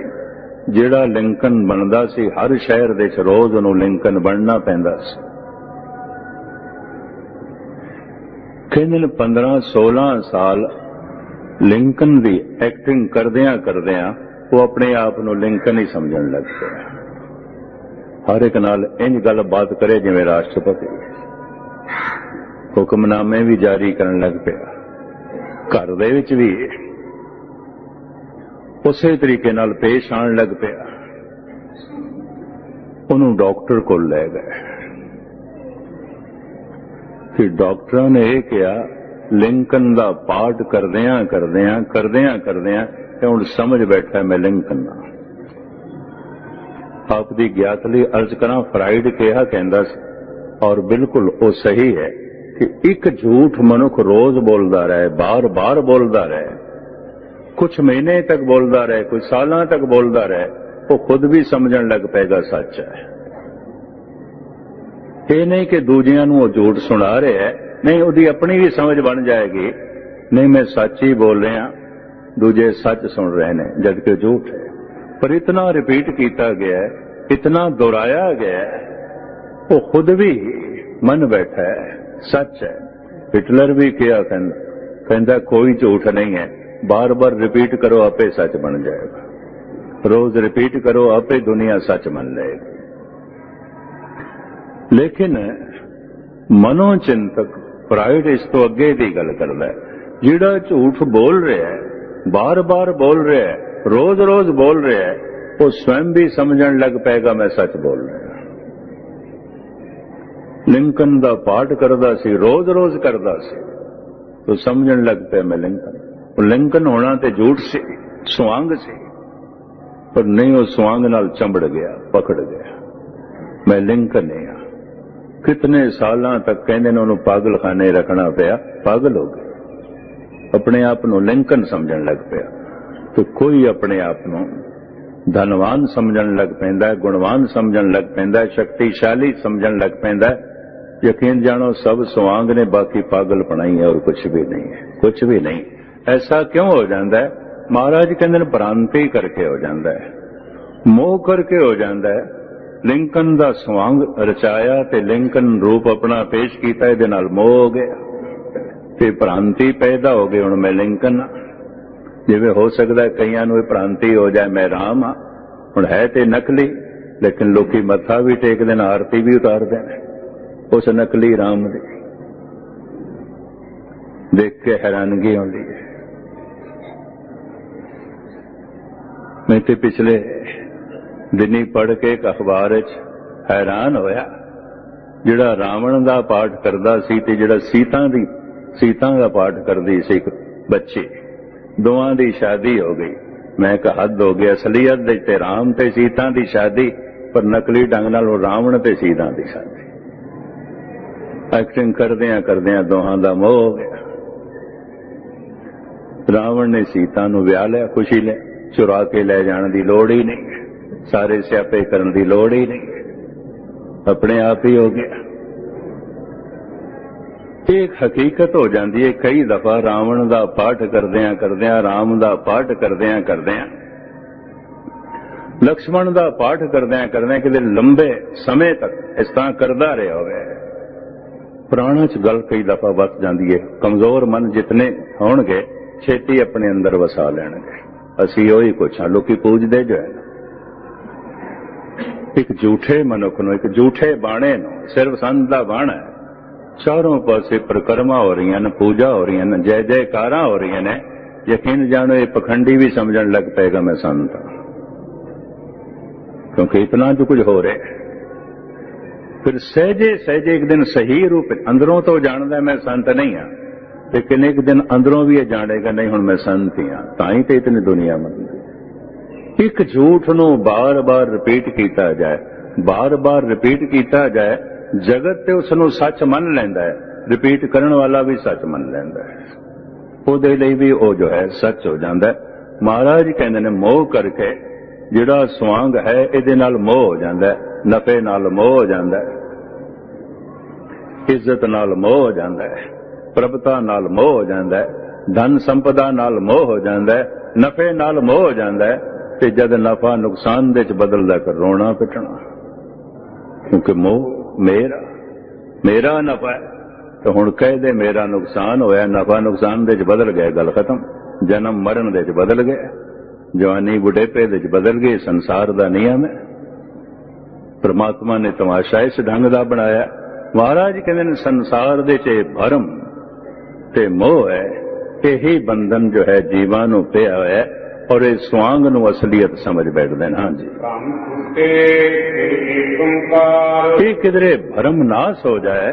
ਜਿਹੜਾ ਲਿੰਕਨ ਬਣਦਾ ਸੀ, ਹਰ ਸ਼ਹਿਰ ਦੇ ਵਿੱਚ ਰੋਜ਼ ਉਹਨੂੰ ਲਿੰਕਨ ਬਣਨਾ ਪੈਂਦਾ ਸੀ। ਕਹਿੰਦੇ ਨੇ 15-16 ਸਾਲ ਲਿੰਕਨ ਦੀ ਐਕਟਿੰਗ ਕਰਦਿਆਂ ਉਹ ਆਪਣੇ ਆਪ ਨੂੰ ਲਿੰਕਨ ਹੀ ਸਮਝਣ ਲੱਗ ਪਿਆ। ਹਰ ਇੱਕ ਨਾਲ ਇੰਜ ਗੱਲਬਾਤ ਕਰੇ ਜਿਵੇਂ ਰਾਸ਼ਟਰਪਤੀ, ਹੁਕਮਨਾਮੇ ਵੀ ਜਾਰੀ ਕਰਨ ਲੱਗ ਪਿਆ। ਘਰ ਦੇ ਵਿੱਚ ਵੀ ਉਸੇ ਤਰੀਕੇ ਨਾਲ ਪੇਸ਼ ਆਉਣ ਲੱਗ ਪਿਆ। ਉਹਨੂੰ ਡਾਕਟਰ ਕੋਲ ਲੈ ਗਏ ਕਿ ਡਾਕਟਰਾਂ ਨੇ ਇਹ ਕਿਹਾ, ਲਿੰਕਨ ਦਾ ਪਾਠ ਕਰਦਿਆਂ ਤੇ ਹੁਣ ਸਮਝ ਬੈਠਾ ਮੈਂ ਲਿੰਕਨ ਦਾ। ਆਪ ਦੀ ਗਿਆਤ ਲਈ ਅਰਜ਼ ਕਰਾਂ, ਫਰਾਇਡ ਕਿਹਾ ਕਹਿੰਦਾ ਸੀ, ਔਰ ਬਿਲਕੁਲ ਉਹ ਸਹੀ ਹੈ ਕਿ ਇੱਕ ਝੂਠ ਮਨੁੱਖ ਰੋਜ਼ ਬੋਲਦਾ ਰਹੇ, ਬਾਰ-ਬਾਰ ਬੋਲਦਾ ਰਹੇ, ਕੁਝ ਮਹੀਨੇ ਤੱਕ ਬੋਲਦਾ ਰਹੇ, ਕੁਝ ਸਾਲਾਂ ਤੱਕ ਬੋਲਦਾ ਰਹੇ, ਉਹ ਖੁਦ ਵੀ ਸਮਝਣ ਲੱਗ ਪਏਗਾ ਸੱਚ ਹੈ। ਇਹ ਨਹੀਂ ਕਿ ਦੂਜਿਆਂ ਨੂੰ ਉਹ ਝੂਠ ਸੁਣਾ ਰਿਹਾ ਹੈ, नहीं ਉਹਦੀ ਆਪਣੀ ਵੀ ਸਮਝ ਬਣ ਜਾਏਗੀ, नहीं मैं सच ही बोल रहा, दूजे सच सुन रहे हैं जबकि झूठ है। पर इतना रिपीट किया गया है, इतना दोहराया गया है, वो खुद भी मन बैठा है सच है। हिटलर भी क्या कहता कोई झूठ नहीं है, बार बार रिपीट करो आपे सच बन जाएगा, रोज रिपीट करो आपे दुनिया सच मान लेगी। लेकिन मनोचिंतक प्राइड इस तो अगे की गल करता है, जिहड़ा झूठ बोल रहा है, बार बार बोल रहा है, रोज रोज बोल रहा है, वो स्वयं भी समझण लग पेगा मैं सच बोल रहा। लिंकन का पाठ करता सी, रोज रोज करता सी, तो समझण लग पे मैं लिंकन। लिंकन होना तो झूठ से सुआंग से, पर नहीं वो सुआंग नाल चंबड़ गया, पकड़ गया, मैं लिंकन ही हाँ। कितने सालों तक कहते ने उन्होंने पागलखाने रखना पाया, पागल हो गए, अपने आप को लिंकन समझण लग पाया। तो कोई अपने आप को धनवान समझण लग पैंदा, गुणवान समझण लग पैंदा, शक्तिशाली समझण लग पैंदा। यकीन जानो सब सुआंग ने, बाकी पागल पढ़ाई है और कुछ भी नहीं है, कुछ भी नहीं। ऐसा क्यों हो जाता है? महाराज कहते हैं भ्रांति करके हो जाता है, मोह करके हो जाता है। लिंकन का सुआंग रचाया ते लिंकन रूप अपना पेश किया, इहदे नाल मोह हो गया ते भ्रांति पैदा हो गई। हुण मैं लिंकन हाँ, जिवें हो सकता है कईयां नूं भ्रांति हो जाए मैं राम हाँ। हुण है ते नकली, लेकिन लोकी मत्था भी टेकदे ने, आरती भी उतारदे ने उस नकली राम दी, देख के हैरानगी आउंदी है। मैं ते पिछले दिनी पढ़ के एक अखबार हैरान होया, जिहड़ा रावण का पाठ करदा सी ते जिहड़ा सीता का पाठ करदी सी, एक बच्ची, दोवां दी शादी हो गई। मैं कहा हद हो गया, असलीयत ते राम ते सीता की शादी, पर नकली ढंग नाल रावण ते सीता की शादी। एक्टिंग करदियां करदियां दोहां दा मोह हो गया। रावण ने सीता नूं विआह लिया, खुशी ले, चुरा के ले जाने की लोड़ ही नहीं, सारे स्यापे करने की लोड़ ही नहीं, अपने आप ही हो गया। एक हकीकत हो जाती है, कई दफा रावण का पाठ करदियां करदियां, राम का पाठ करदियां करदियां, लक्ष्मण का पाठ करदियां करदियां किते लंबे समय तक इस तरह करदा रहा होवे, प्राणा च गल कई दफा वस जाती है। कमजोर मन जितने होणगे छेती अपने अंदर वसा लैणगे। असी उही कुछ हाँ, लोकी पूजदे जो है एक झूठे मनुख नूं, एक झूठे बाणे नूं, सिर्फ संत दा बाणा है, चारों पासे परिक्रमा हो रही हैं, पूजा हो रही हैं, जय जयकारा हो रही हैं। यकीन जानो ये पखंडी भी समझण लग पेगा मैं संत हाँ, क्योंकि इतना जो कुछ हो रहा है। फिर सहजे सहजे एक दिन सही रूप अंदरों तो जानदा मैं संत नहीं हाँ, लेकिन एक दिन अंदरों भी ये जानेगा नहीं हुण मैं संत ही हाँ, ताई तो इतनी दुनिया मनदी। एक झूठ नूं बार बार रिपीट किया जाए, बार बार रिपीट किया जाए, जगत ते उसनूं सच मन लैंदा है, रिपीट करने वाला भी सच मन लैंदा है, ਉਹਦੇ ਲਈ भी वो जो है सच हो जाता है। महाराज कहते ने मोह करके जिहड़ा सुआंग है इहदे नाल मोह हो जाता है, नफे नाल मोह हो जाता है, इज्जत नाल मोह हो जाता है, प्रभुता नाल मोह हो जाता है, धन संपदा नाल मोह हो जाता है, नफे नाल मोह हो जाता है। ते जद नफा नुकसान दे च बदलदा कर रोना पिटना, क्योंकि मोह मेरा मेरा नफा है, तो हुण कह दे मेरा नुकसान होया, नफा नुकसान दे च बदल गया, गल खत्म। जन्म मरण दे च बदल गया, जवानी बुढ़ेपे दे च बदल गई, संसार दा नियम है। परमात्मा ने तमाशा इस ढंग दा बनाया। महाराज कहते संसार दे च भरम ते मोह है, यही बंधन जो है जीवां नूं पिया होया है, और इस स्वांग नूं असलियत समझ बैठदे हैं। हाँ जी, ये किधरे भरम नाश हो जाए,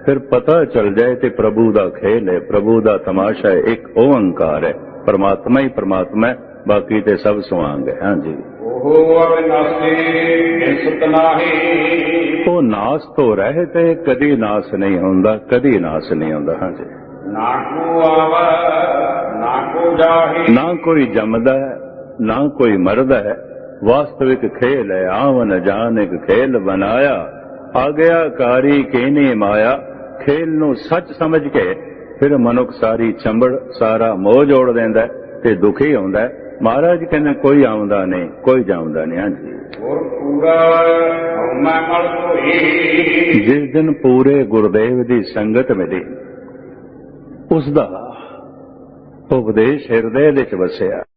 फिर पता चल जाए कि प्रभु दा खेल है, प्रभु दा तमाशा है, एक ओंकार है, परमात्मा ही परमात्मा है, बाकी ते सब स्वांग है। हाँ जी, वो नाश तो रहते कदी नाश नहीं होंदा, कदी नाश नहीं होंदा। हाँ जी, ना कोई जमदा है ना कोई मरदा है, वास्तविक खेल है, आवन जान एक खेल बनाया, आ गया कारी कीनी माया, खेल नूं सच समझ के फिर मनुख सारी चंबड़ सारा मोह जोड़ देंदा ते दुखी आउंदा है। महाराज कहने कोई आउंदा नहीं, कोई जाउंदा नहीं। हाँ जी, और पूरा हमें मल होई जिस दिन पूरे गुरुदेव की संगत मिली उसका उपदेश हिरदे विच वसिया।